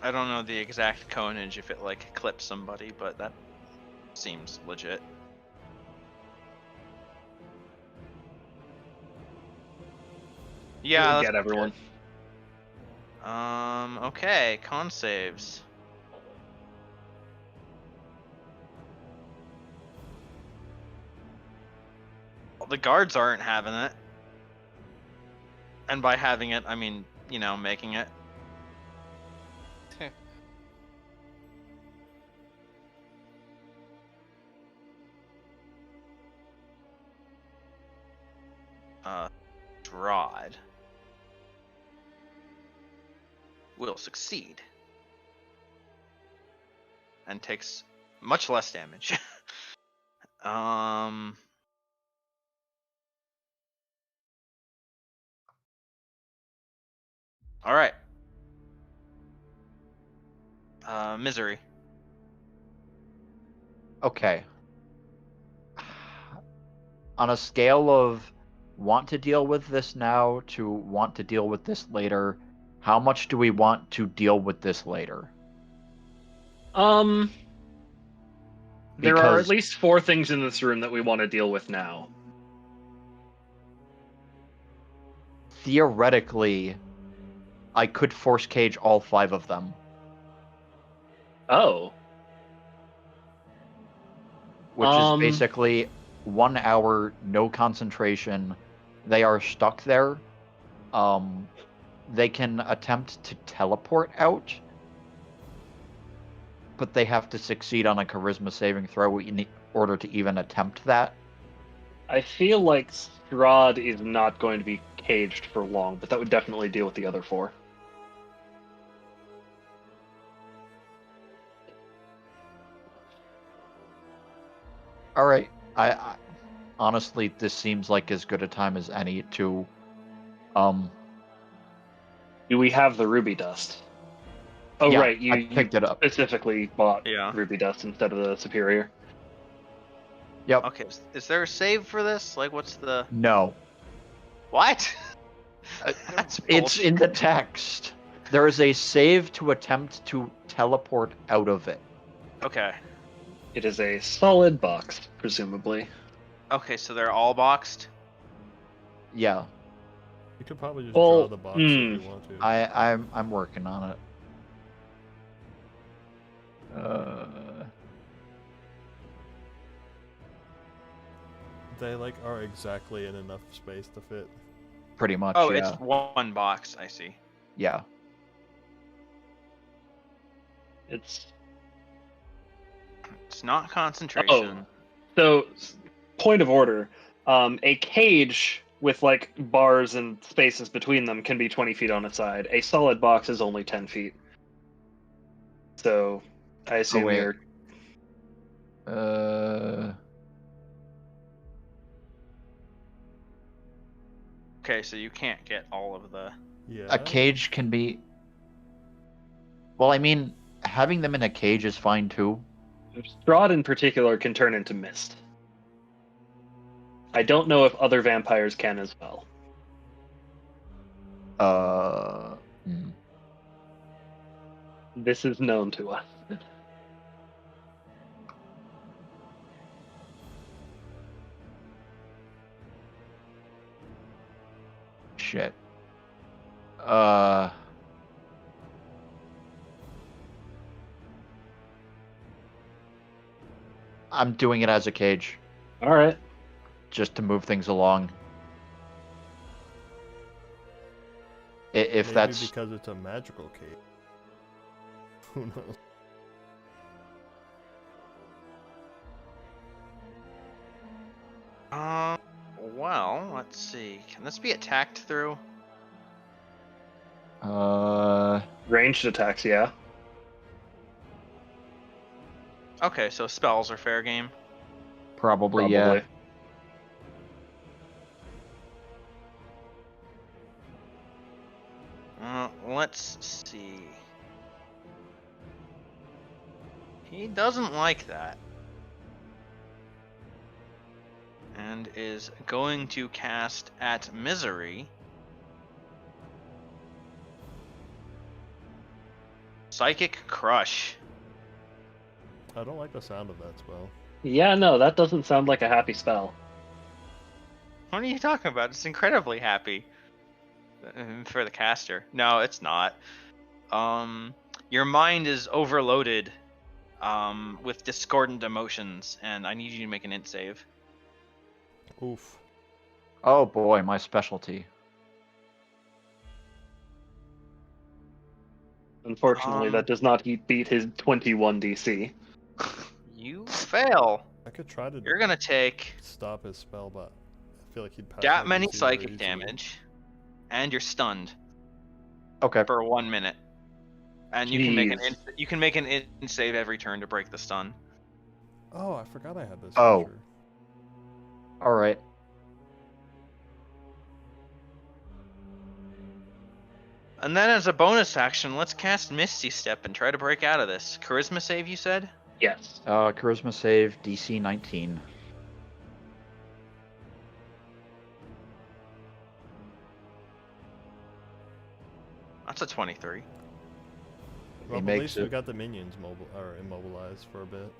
I don't know the exact conage if it like clips somebody, but that seems legit. Yeah. We'll That's get everyone. Okay. Con saves. Well, the guards aren't having it. And by having it, I mean, you know, making it. Strahd will succeed and takes much less damage. All right. Misery. Okay. on a scale of want to deal with this now to want to deal with this later, how much do we want to deal with this later? There are at Because least 4 things in this room that we want to deal with now. theoretically, I could force cage all 5 of them. Oh. Which is basically 1 hour, no concentration. They are stuck there. They can attempt to teleport out, but they have to succeed on a charisma saving throw in order to even attempt that. I feel like Strahd is not going to be caged for long, but that would definitely deal with the other 4. All right. I honestly, this seems like as good a time as any to Do we have the ruby dust? Oh, yeah, right. I picked it up. Specifically bought Yeah. ruby dust instead of the superior. Yep. Okay, is there a save for this? Like, what's the... No. What? That's It's bullshit. in the text. There is a save to attempt to teleport out of it. Okay. It is a solid box, presumably. Okay, so they're all boxed? Yeah. You could probably just Well, draw the box if you want to. I'm working on it. They like are exactly in enough space to fit. Pretty much. Oh, yeah. it's one box, I see. Yeah. It's not concentration. so point of order. A cage with like bars and spaces between them can be 20 feet on its side. A solid box is only 10 feet. So I assume wait. you're Okay, so you can't get all of the... Yeah. A cage can be. Well, I mean, having them in a cage is fine too. Strahd in particular can turn into mist. I don't know if other vampires can as well. This is known to us. Shit. I'm doing it as a cage, All right. just to move things along. If Maybe that's because it's a magical cage. Who knows? Well, let's see. Can this be attacked through? Ranged attacks, yeah. Okay, so spells are fair game. probably, Probably. yeah. Let's see. He doesn't like that. And is going to cast at Misery. Psychic Crush. I don't like the sound of that spell. Yeah, no, that doesn't sound like a happy spell. What are you talking about? It's incredibly happy. For the caster. No, it's not. Your mind is overloaded with discordant emotions, and I need you to make an int save. Oof. Oh boy, my specialty. Unfortunately, that does not beat his 21 DC. You fail. I could try to You're gonna take stop his spell, but I feel like he'd pass that my many DC very psychic easily. damage, and you're stunned Okay. for 1 minute. And you can make an Jeez. int save every turn to break the stun. Oh, I forgot I had this. Oh. feature. All right. And then as a bonus action, let's cast Misty Step and try to break out of this. Charisma save, you said? Yes. Charisma save DC 19. That's a 23. Well, at makes least we it. got the minions immobilized for a bit.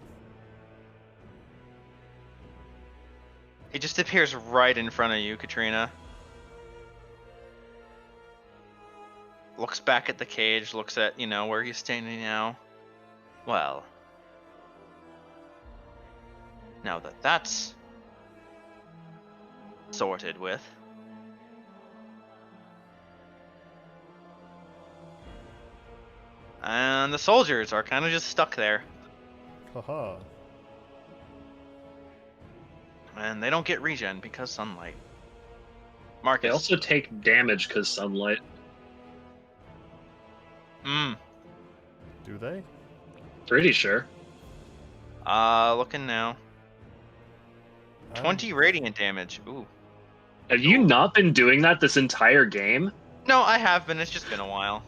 He just appears right in front of you, Katrina. Looks back at the cage, looks at, where he's standing now. Well, now that that's sorted with. And the soldiers are kind of just stuck there. Haha. And they don't get regen because sunlight. They Marcus. also take damage because sunlight. Do they? Pretty sure. Looking now. 20 radiant damage. Ooh. Have you not been doing that this entire game? No, I have been. It's just been a while.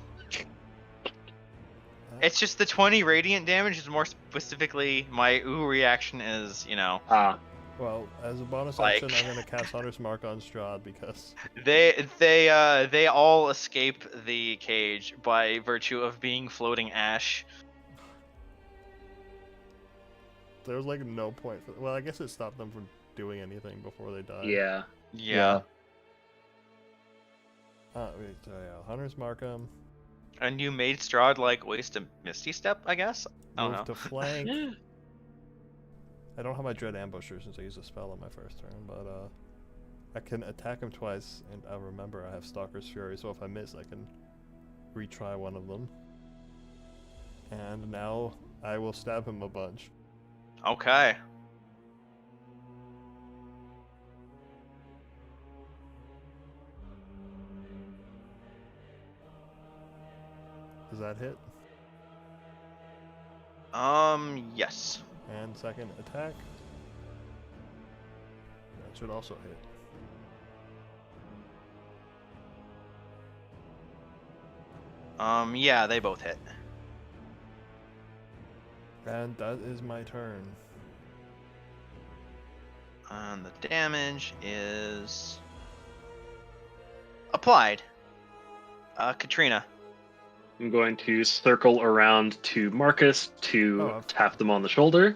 It's just the 20 radiant damage is more specifically my ooh reaction is, Ah. Well, as a bonus Like- action, I'm gonna cast Hunter's Mark on Strahd because they all escape the cage by virtue of being floating ash. there was like no point for. Well, I guess it stopped them from doing anything before they died. Yeah. Yeah. Wait, so yeah, Hunter's Mark 'em. And you made Strahd like waste a Misty Step, I guess? I don't Move know. to flank. I don't have my Dread Ambusher since I used a spell on my first turn, but I can attack him twice, and I remember I have Stalker's Fury, so if I miss, I can retry one of them. And now I will stab him a bunch. Okay. Does that hit? Yes. And second attack. That should also hit. Yeah, they both hit. And that is my turn. And the damage is applied. Katrina. I'm going to circle around to Marcus to Oh, tap them on the shoulder,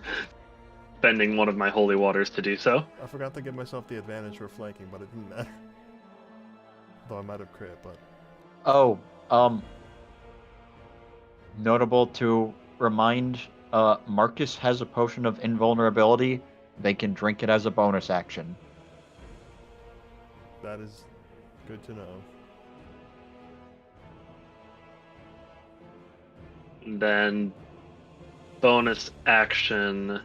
spending one of my holy waters to do so. I forgot to give myself the advantage for flanking, but it didn't matter. Though I might have crit, but... Oh, notable to remind, Marcus has a potion of invulnerability. They can drink it as a bonus action. That is good to know. And then, bonus action,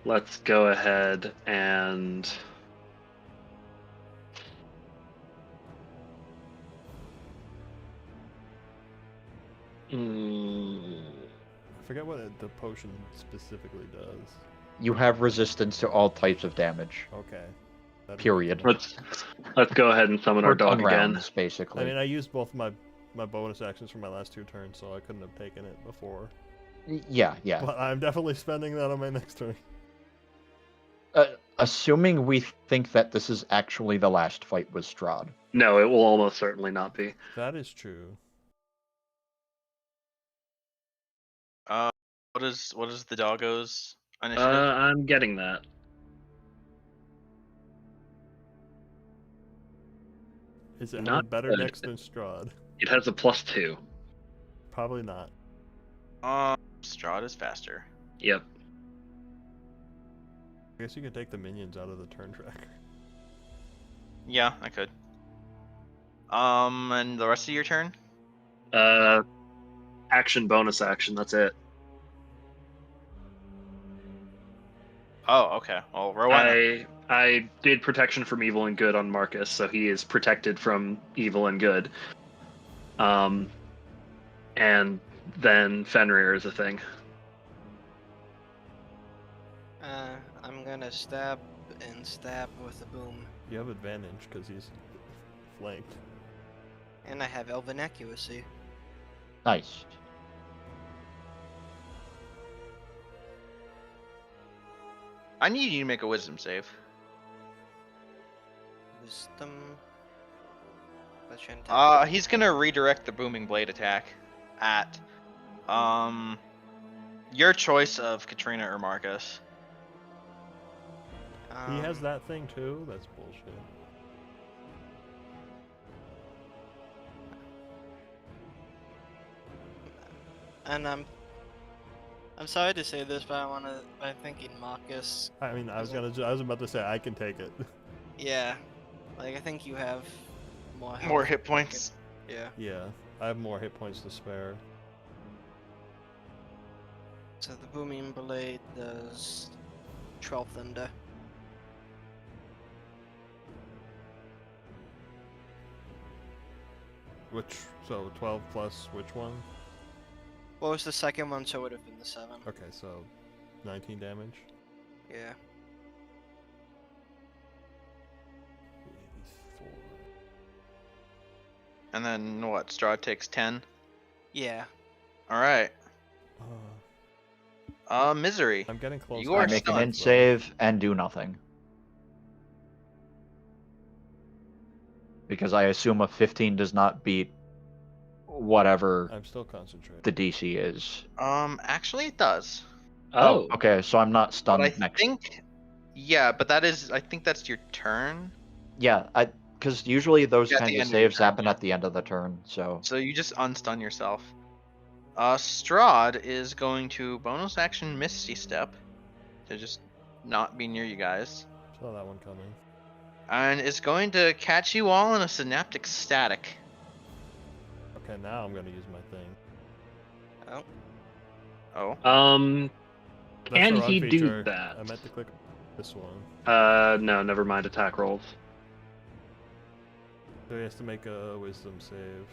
let's go ahead and... I forget what the potion specifically does. You have resistance to all types of damage. Okay. That is Period. good to know. Let's go ahead and summon our For dog 10 again. rounds, basically. I mean, I used both my bonus actions for my last 2 turns, so I couldn't have taken it before. Yeah. But I'm definitely spending that on my next turn. Assuming we think that this is actually the last fight with Strahd. No, it will almost certainly not be. That is true. What is the doggo's initiative? I'm getting that. Is it Not having better good. decks than Strahd? It has a +2. Probably not. Strahd is faster. Yep. I guess you could take the minions out of the turn tracker. Yeah, I could. And the rest of your turn? Action, bonus action, that's it. Oh, okay. Well, Rowena. I did protection from evil and good on Marcus, so he is protected from evil and good. And then Fenrir is a thing. I'm gonna stab with a boom. You have advantage because he's flanked. And I have Elven Accuracy. Nice. I need you to make a wisdom save. Wisdom. What's your intent? He's gonna redirect the booming blade attack at your choice of Katrina or Marcus. He has that thing too? That's bullshit. And I'm sorry to say this, but I'm thinking Marcus. I mean, I was about to say I can take it. Yeah, like I think you have more health. More hit points. Yeah. Yeah, I have more hit points to spare. So the booming blade does 12 thunder. So 12 plus which one? What was the second one? So it would have been the 7. Okay, so 19 damage. Yeah. 84. And then what? Strahd takes 10. Yeah. All right. Misery. I'm getting close. You I are make an stunned. int save and do nothing. Because I assume a 15 does not beat whatever I'm still concentrating. the DC is. Actually it does. Oh, Okay, so I'm not But stunned I next. think, yeah, but I think that's your turn. Yeah, because usually those At the kinds of end of your saves turn, happen yeah. at the end of the turn. So So you just unstun yourself. Strahd is going to bonus action Misty Step to just not be near you guys. Saw that one coming. And is going to catch you all in a synaptic static. Okay, now I'm gonna use my thing. Oh. Oh. That's Can the wrong he do feature. that? I meant to click this one. No, never mind attack rolls. So he has to make a wisdom save.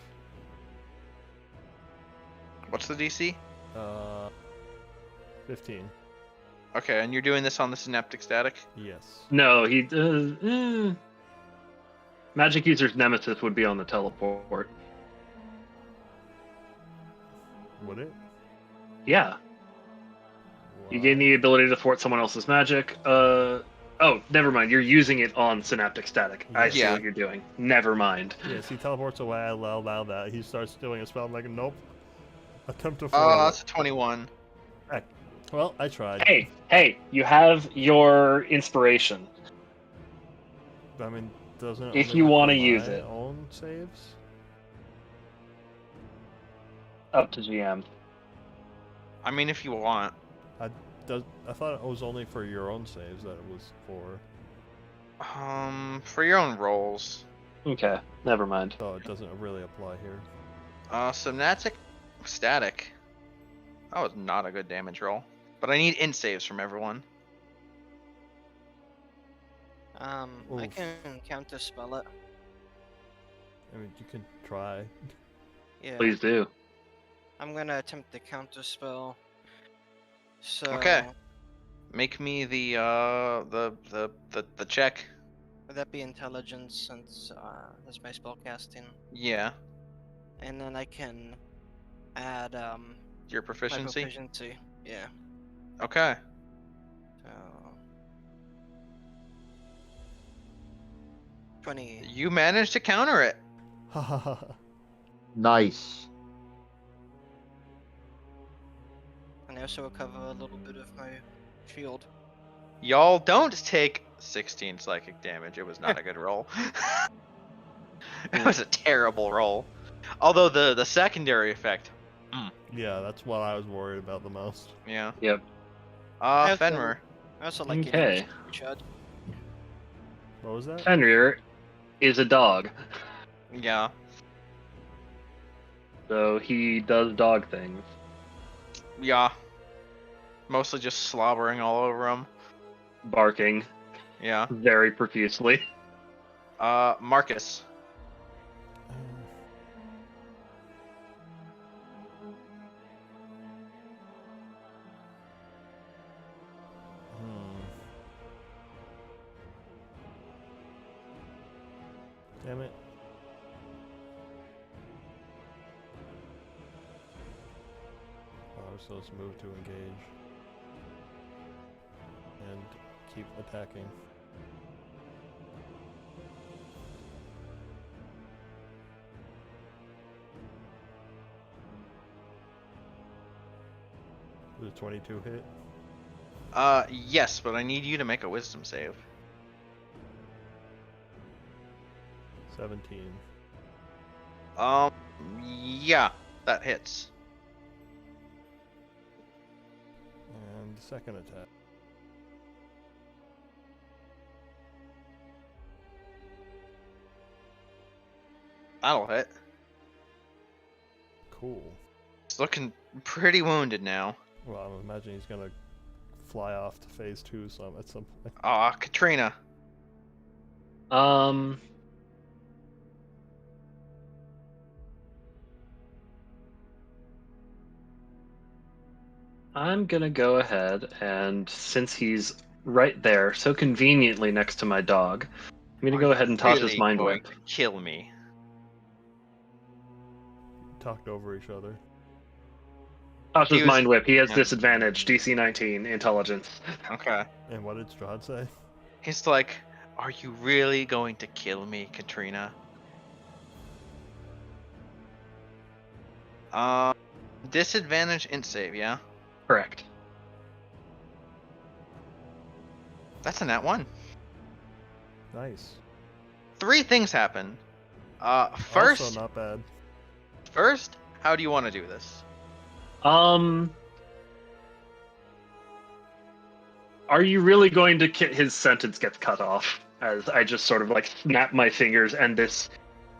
What's the DC? 15. Okay, and you're doing this on the synaptic static? Yes. No, he does. Magic user's nemesis would be on the teleport. Would it? Yeah, you gain Why? the ability to thwart someone else's magic. Oh, never mind. You're using it on synaptic static. I see Yeah. what you're doing. Never mind. Yes, he teleports away. I allow that. He starts doing a spell. I'm like, nope. Attempt to Oh, foil that's a 21. it. Well, I tried. Hey, you have your inspiration. I mean, doesn't it If only you work wanna for use my it. own saves? Up to GM. I mean, if you want. I thought it was only for your own saves that it was for. For your own rolls. Okay, never mind. So it doesn't really apply here. Synaptic static. That was not a good damage roll. But I need int saves from everyone. I Oof. can counter spell it. I mean, you can try. Yeah. Please do. I'm gonna attempt the counter spell. So. Okay. Make me the check. Would that be intelligence since that's my spell casting? Yeah. And then I can add Your my proficiency. proficiency. Yeah. Okay. So 20. You managed to counter it. Ha ha ha. nice. And I also recover a little bit of my shield. Y'all don't take 16 psychic damage. It was not a good roll. It was a terrible roll. Although the secondary effect. Yeah, that's what I was worried about the most. Yeah. Yep. have to- Fenrir. I also like Okay. getting shot. What was that? Fenrir is a dog, Yeah. so he does dog things. Yeah. Mostly just slobbering all over him. Barking Yeah. very profusely. Marcus. Damn it. Oh, so let's move to engage. And keep attacking. Does a 22 hit? Yes, but I need you to make a wisdom save. 17. Yeah, that hits. And second attack. That'll hit. Cool. He's looking pretty wounded now. Well, I'm imagining he's gonna fly off to phase 2 at some point. Katrina. I'm gonna go ahead and since he's right there, so conveniently next to my dog, I'm gonna go ahead and toss his mind whip. To kill me. Talked over each other. Toss his mind whip. He has yeah. disadvantage, DC 19, intelligence. Okay. And what did Strahd say? He's like, "Are you really going to kill me, Katrina?" Disadvantage int save, yeah? Correct. That's a nat 1. Nice. 3 things happen. First, Also not bad. First, how do you want to do this? Are you really going to his sentence gets cut off as I just sort of like snap my fingers and this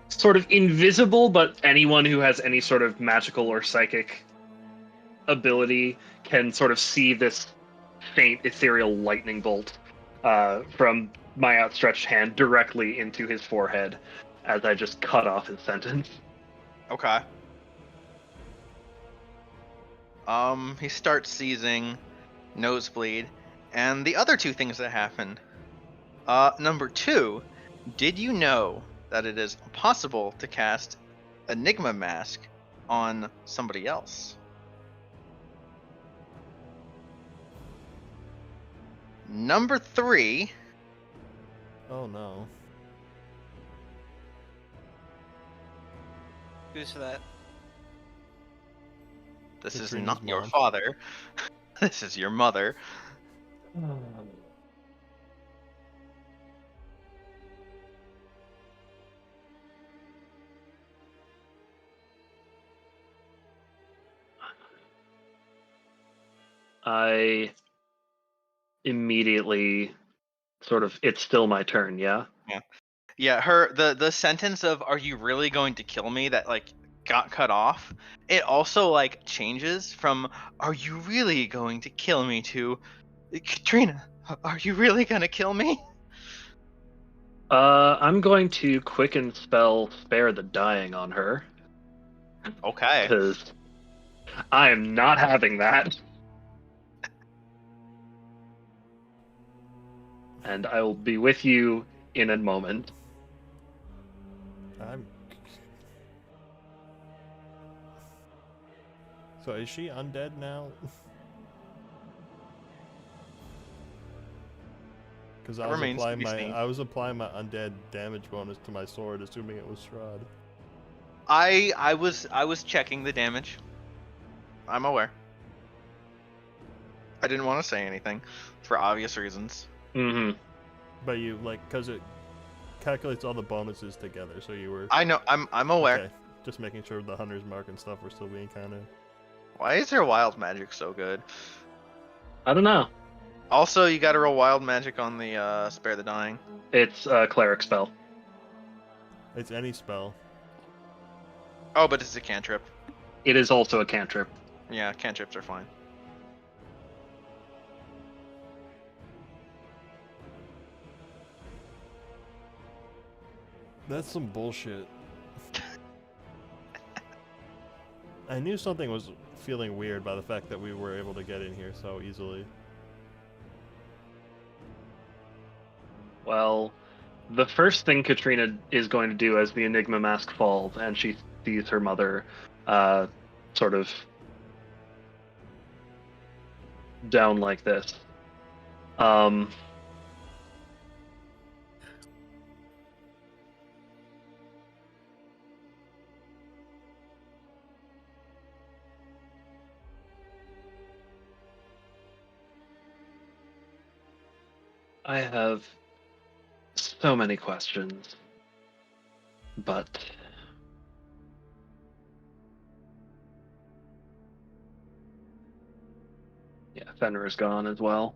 sort of invisible, but anyone who has any sort of magical or psychic ability can sort of see this faint ethereal lightning bolt from my outstretched hand directly into his forehead as I just cut off his sentence. Okay. He starts seizing, nosebleed, and the other 2 things that happen. Number 2, did you know that it is possible to cast Enigma Mask on somebody else? Number 3. Oh no. Who's that? This is Katrina's not your mom. father. This is your mother. I immediately sort of, it's still my turn, yeah? Yeah, the sentence of "Are you really going to kill me?" that like got cut off. It also like changes from "Are you really going to kill me?" to "Katrina, are you really gonna kill me?" I'm going to quicken spell Spare the Dying on her, Okay. because I am not having that. And I will be with you in a moment. So is she undead now? Because I was Remains to be applying seen. I was applying my undead damage bonus to my sword, assuming it was Strahd. I was checking the damage. I'm aware. I didn't want to say anything for obvious reasons. Mm-hmm. But you because it calculates all the bonuses together, so you were. I know. I'm aware. Okay, just making sure the hunter's mark and stuff were still being counted. Why is her wild magic so good? I don't know. Also, you got to roll wild magic on the Spare the Dying. It's a cleric spell. It's any spell. Oh, but it's a cantrip. It is also a cantrip. Yeah, cantrips are fine. That's some bullshit. I knew something was feeling weird by the fact that we were able to get in here so easily. Well, the first thing Katrina is going to do as the Enigma mask falls and she sees her mother sort of down like this. I have so many questions, but yeah, Fenrir is gone as well.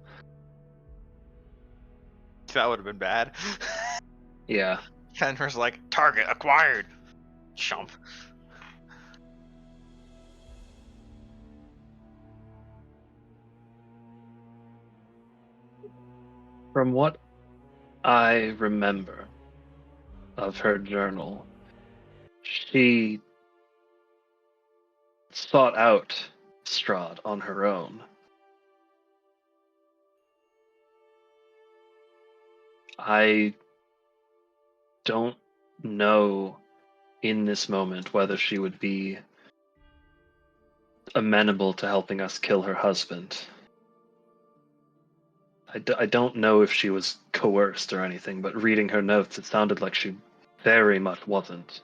That would have been bad. Yeah. Fenrir's like, target acquired. Chump. From what I remember of her journal, she sought out Strahd on her own. I don't know in this moment whether she would be amenable to helping us kill her husband. I don't know if she was coerced or anything, but reading her notes, it sounded like she very much wasn't.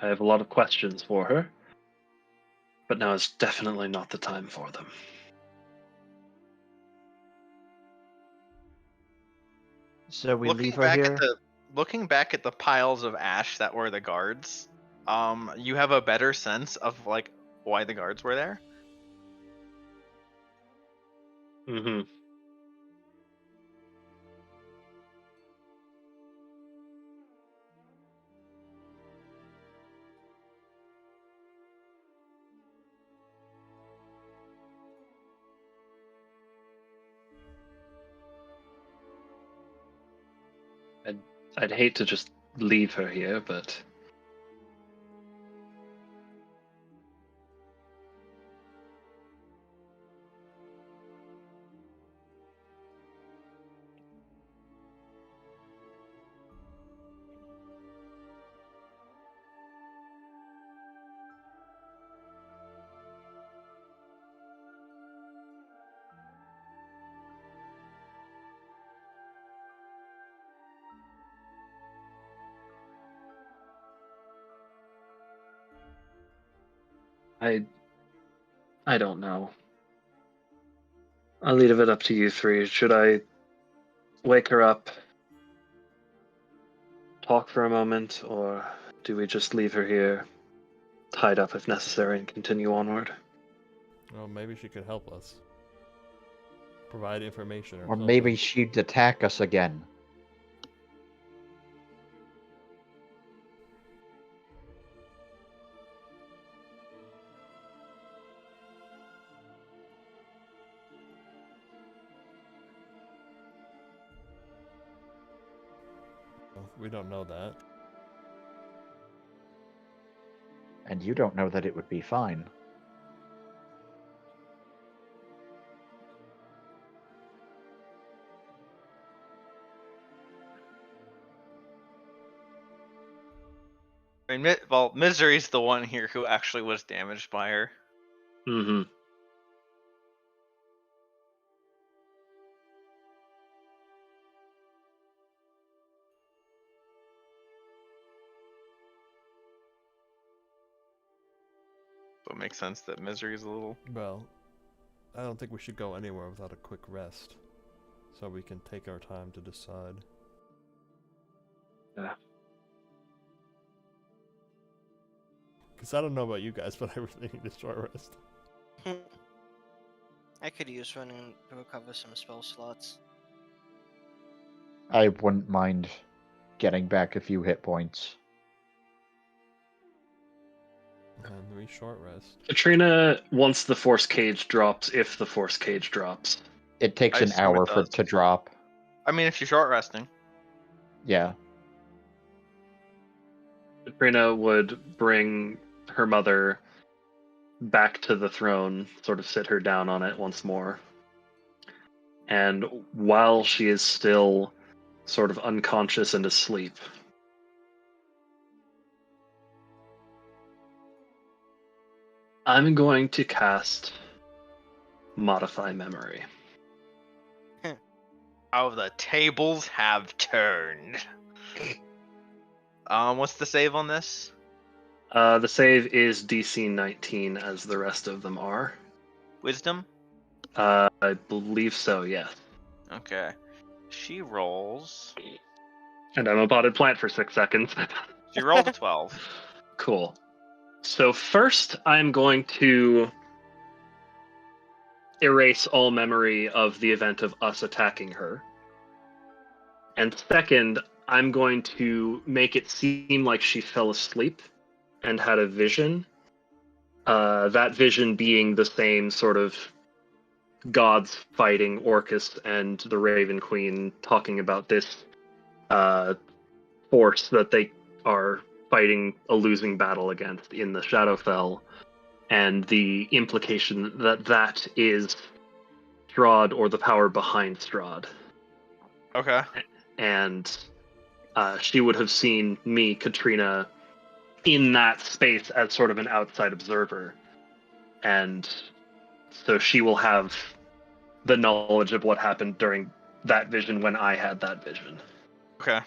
I have a lot of questions for her, but now is definitely not the time for them. So we leave her here. Looking back at the piles of ash that were the guards, you have a better sense of like why the guards were there. Mm-hmm. I'd hate to just leave her here, but I don't know. I'll leave it up to you three. Should I wake her up, talk for a moment, or do we just leave her here, tied up if necessary, and continue onward? Well, maybe she could help us. Provide information Or something. maybe she'd attack us again. We don't know that. And you don't know that it would be fine. I mean, well, Misery's the one here who actually was damaged by her. Mm-hmm. So it makes sense that Misery's a little. Well, I don't think we should go anywhere without a quick rest. So we can take our time to decide. Yeah. Because I don't know about you guys, but I really need a short rest. I could use one to recover some spell slots. I wouldn't mind getting back a few hit points. And we short rest. Katrina, once the force cage drops, if the force cage drops. It takes I an assume hour it for does. it to drop. I mean, if you're short resting. Yeah. Katrina would bring her mother back to the throne, sort of sit her down on it once more. And while she is still sort of unconscious and asleep, I'm going to cast Modify Memory. How the tables have turned. What's the save on this? The save is DC 19, as the rest of them are. Wisdom? I believe so, yes. Okay. She rolls. And I'm a potted plant for 6 seconds. She rolled a 12. Cool. So first, I'm going to erase all memory of the event of us attacking her. And second, I'm going to make it seem like she fell asleep and had a vision. That vision being the same sort of gods fighting Orcus and the Raven Queen, talking about this force that they are fighting a losing battle against in the Shadowfell, and the implication that that is Strahd or the power behind Strahd. Okay. And she would have seen me, Katrina, in that space as sort of an outside observer. And so she will have the knowledge of what happened during that vision when I had that vision. Okay.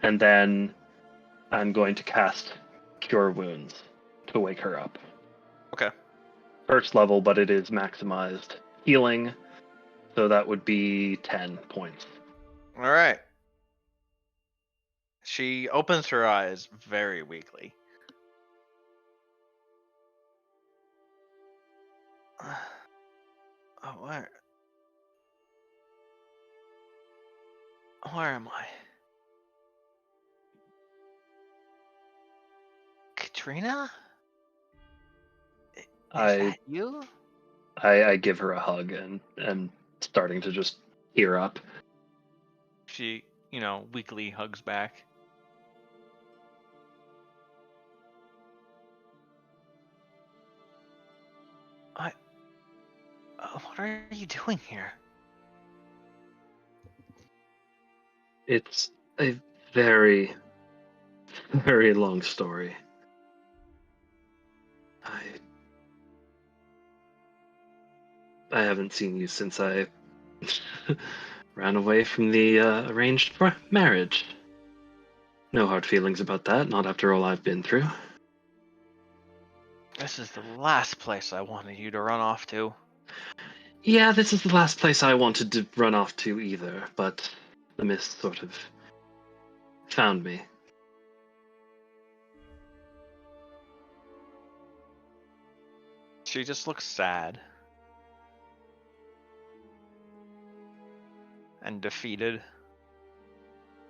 And then I'm going to cast Cure Wounds to wake her up. Okay. First level, but it is maximized healing, so that would be 10 points. All right. She opens her eyes very weakly. Oh, where am I? Katrina? Is that you? I give her a hug and starting to just tear up. She, weakly hugs back. What are you doing here? It's a very, very long story. I haven't seen you since I ran away from the arranged marriage. No hard feelings about that, not after all I've been through. This is the last place I wanted you to run off to. Yeah, this is the last place I wanted to run off to either, but the mist sort of found me. She just looks sad. And defeated.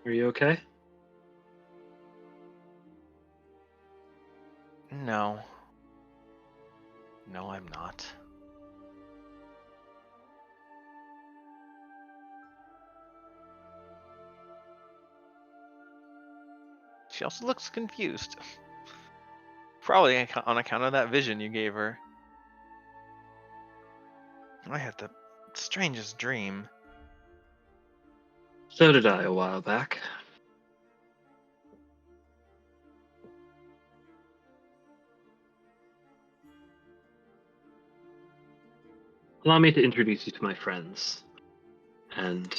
Are you okay? No. No, I'm not. She also looks confused. Probably on account of that vision you gave her. I had the strangest dream. So did I a while back. Allow me to introduce you to my friends. And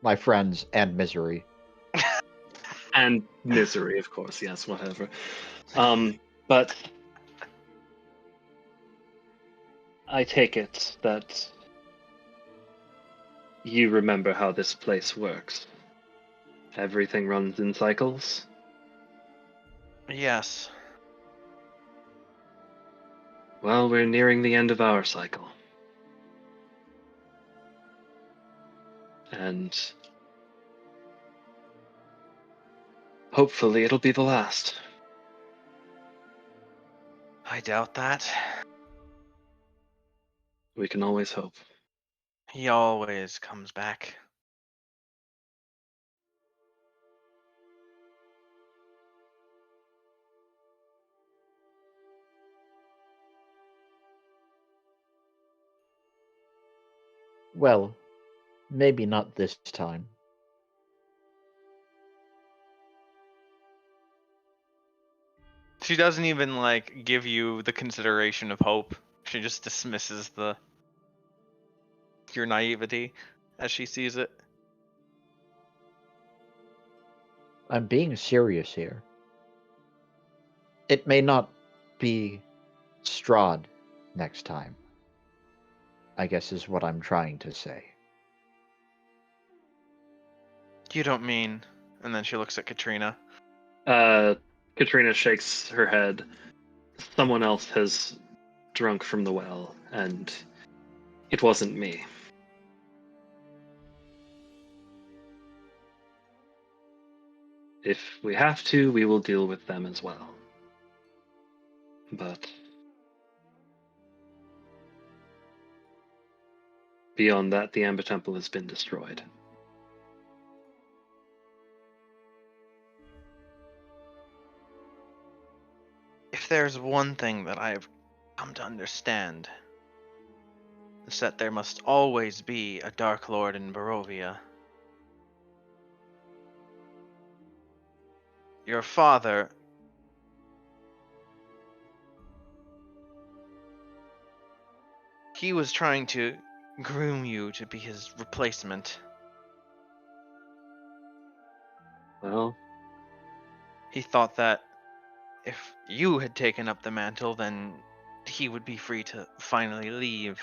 My friends and misery. and misery, of course, yes, whatever. But I take it that you remember how this place works. Everything runs in cycles. Yes. Well, we're nearing the end of our cycle. And hopefully it'll be the last. I doubt that. We can always hope. He always comes back. Well, maybe not this time. She doesn't even give you the consideration of hope. She just dismisses your naivety as she sees it. I'm being serious here. It may not be Strahd next time, I guess is what I'm trying to say. You don't mean... And then she looks at Katrina. Katrina shakes her head. Someone else has drunk from the well, and it wasn't me. If we have to, we will deal with them as well. But beyond that, the Amber Temple has been destroyed. If there's one thing that I've come to understand, it's that there must always be a Dark Lord in Barovia. Your father... He was trying to groom you to be his replacement. Well, He thought that if you had taken up the mantle, then he would be free to finally leave.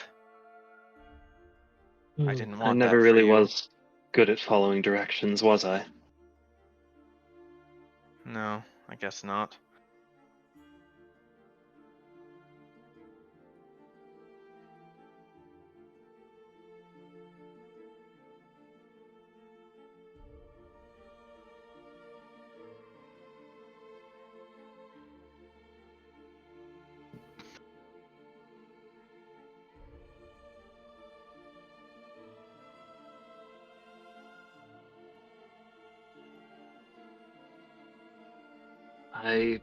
I didn't I want never that for really you. was good at following directions, was I? No, I guess not. I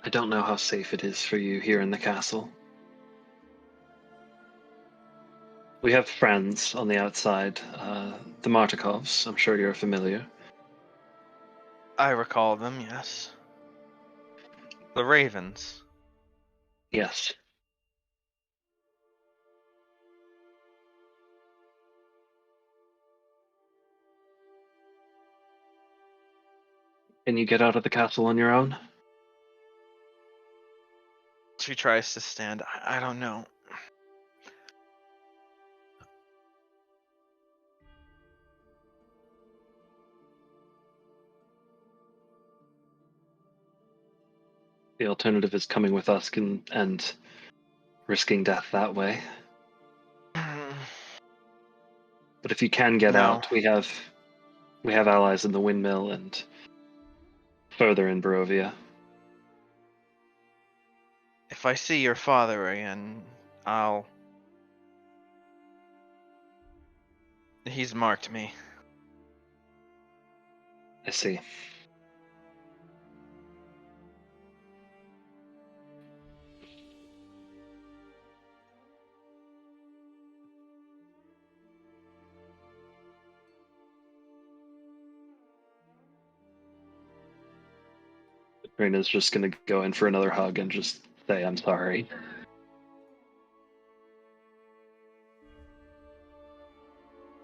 don't know how safe it is for you here in the castle. We have friends on the outside, the Martikovs. I'm sure you're familiar. I recall them, yes. The Ravens. Yes. Can you get out of the castle on your own? She tries to stand. I don't know. The alternative is coming with us and risking death that way. But if you can get No. out, we have allies in the windmill and further in Barovia. If I see your father again, I'll... He's marked me. I see. Reina's just gonna go in for another hug and just say, I'm sorry.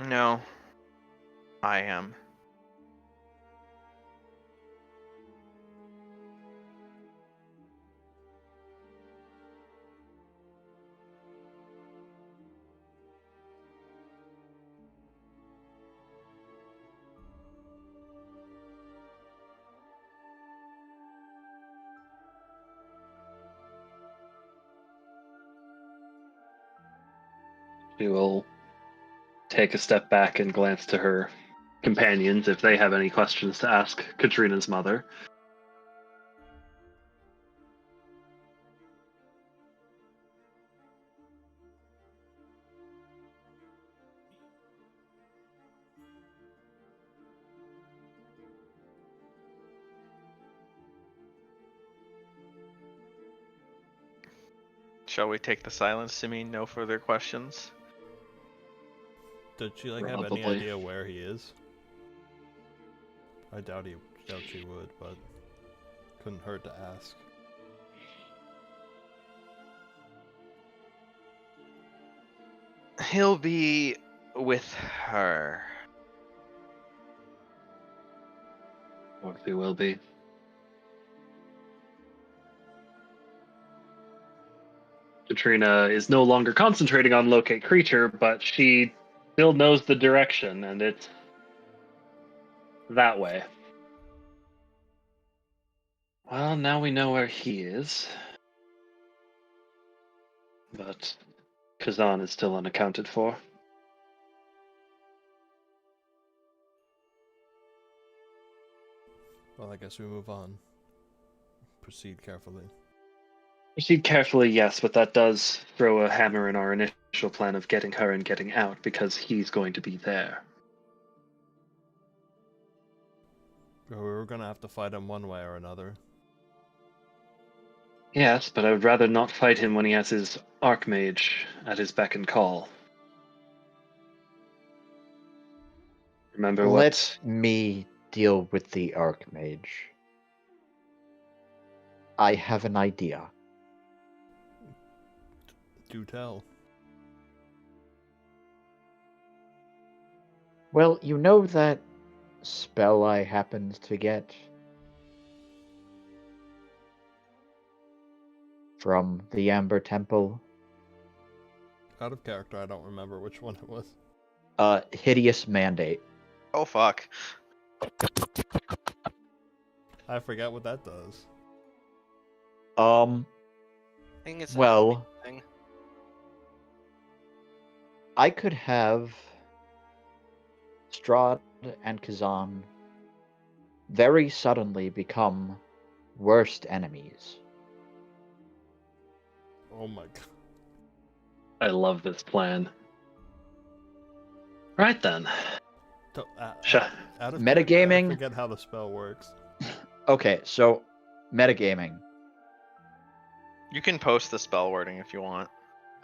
No. I am. She will take a step back and glance to her companions if they have any questions to ask Katrina's mother. Shall we take the silence to mean no further questions? Does she like have any Probably. idea where he is? I doubt she would, but couldn't hurt to ask. He'll be with her. Or he will be. Katrina is no longer concentrating on locate creature, but she still knows the direction, and it's that way. Well, now we know where he is. But Kazan is still unaccounted for. Well, I guess we move on. Proceed carefully. Proceed carefully, yes, but that does throw a hammer in our initial plan of getting her and getting out, because he's going to be there. We were gonna have to fight him one way or another. Yes, but I would rather not fight him when he has his Archmage at his beck and call. Remember what? Let me deal with the Archmage. I have an idea. Do tell. Well, you know that spell I happened to get from the Amber Temple? Out of character, I don't remember which one it was. Hideous Mandate. Oh fuck. I forgot what that does. I think it's a Well, thing. I could have Strahd and Kazan very suddenly become worst enemies. Oh my god. I love this plan. Right then. So, Sure. out of Metagaming- character, I forget how the spell works. Okay, so metagaming. You can post the spell wording if you want.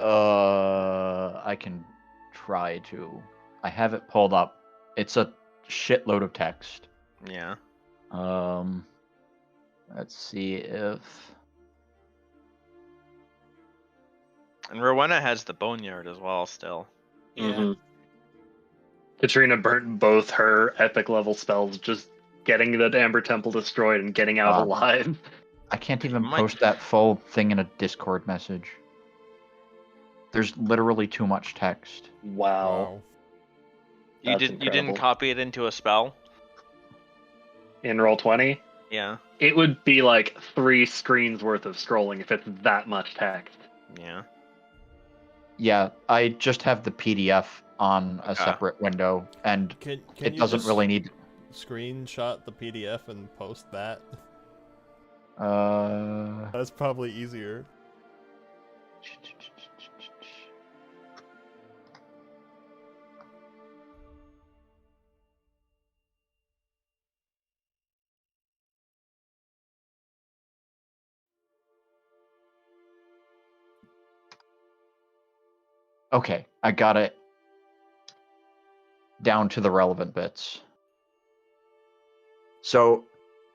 I can try to. I have it pulled up. It's a shitload of text. Yeah. Let's see if And Rowena has the boneyard as well still. Yeah. Mhm. Katrina burnt both her epic level spells just getting the Amber Temple destroyed and getting out alive. I can't even Might- post that full thing in a Discord message. There's literally too much text. Wow. You That's didn't incredible. copy it into a spell? In Roll20, Yeah. it would be like 3 screens worth of scrolling if it's that much text. Yeah. Yeah, I just have the PDF on a Okay. separate window, and Can it you doesn't just really need. screenshot the PDF and post that? Uh, That's probably easier. okay, I got it down to the relevant bits. So,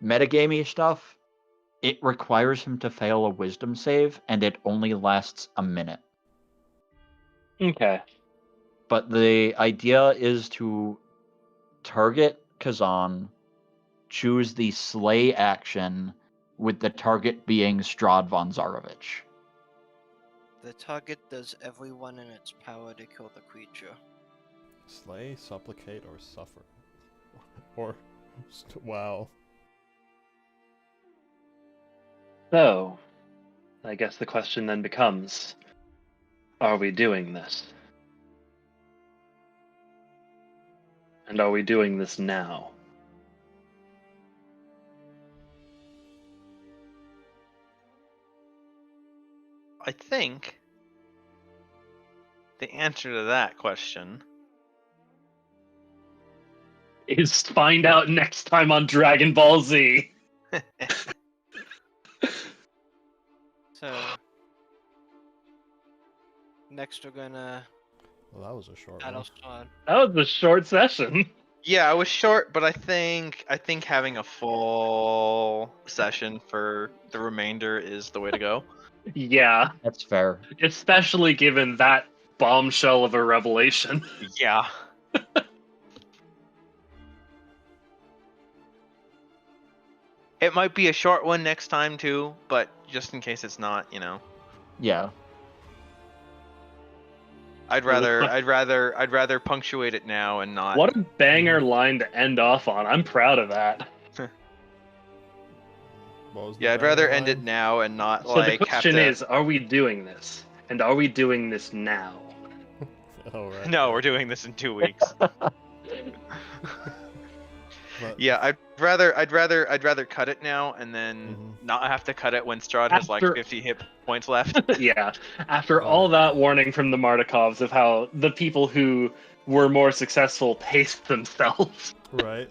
metagamey stuff, it requires him to fail a wisdom save, and it only lasts a minute. Okay. But the idea is to target Kazan, choose the slay action, with the target being Strahd von Zarovich. The target does everyone in its power to kill the creature. Slay, supplicate, or suffer. Or wow. So, I guess the question then becomes, are we doing this? And are we doing this now? I think the answer to that question Is find out next time on Dragon Ball Z. So next we're gonna Well, that was a short battle one. Strahd. That was a short session. Yeah, I was short, but I think having a full session for the remainder is the way to go. Yeah, That's fair. especially given that bombshell of a revelation. Yeah. It might be a short one next time too, but just in case it's not, Yeah. I'd rather punctuate it now and not. What a banger line to end off on. I'm proud of that. What was the Yeah, I'd banger rather end line? it now and not So like the question have to. is, are we doing this? And are we doing this now? Oh, right. No, right. we're doing this in 2 weeks. But- Yeah, I'd rather cut it now and then Mhm. not have to cut it when Strahd has like After- 50 hit points left. Yeah. After all that warning from the Mardikovs of how the people who were more successful paced themselves. Right.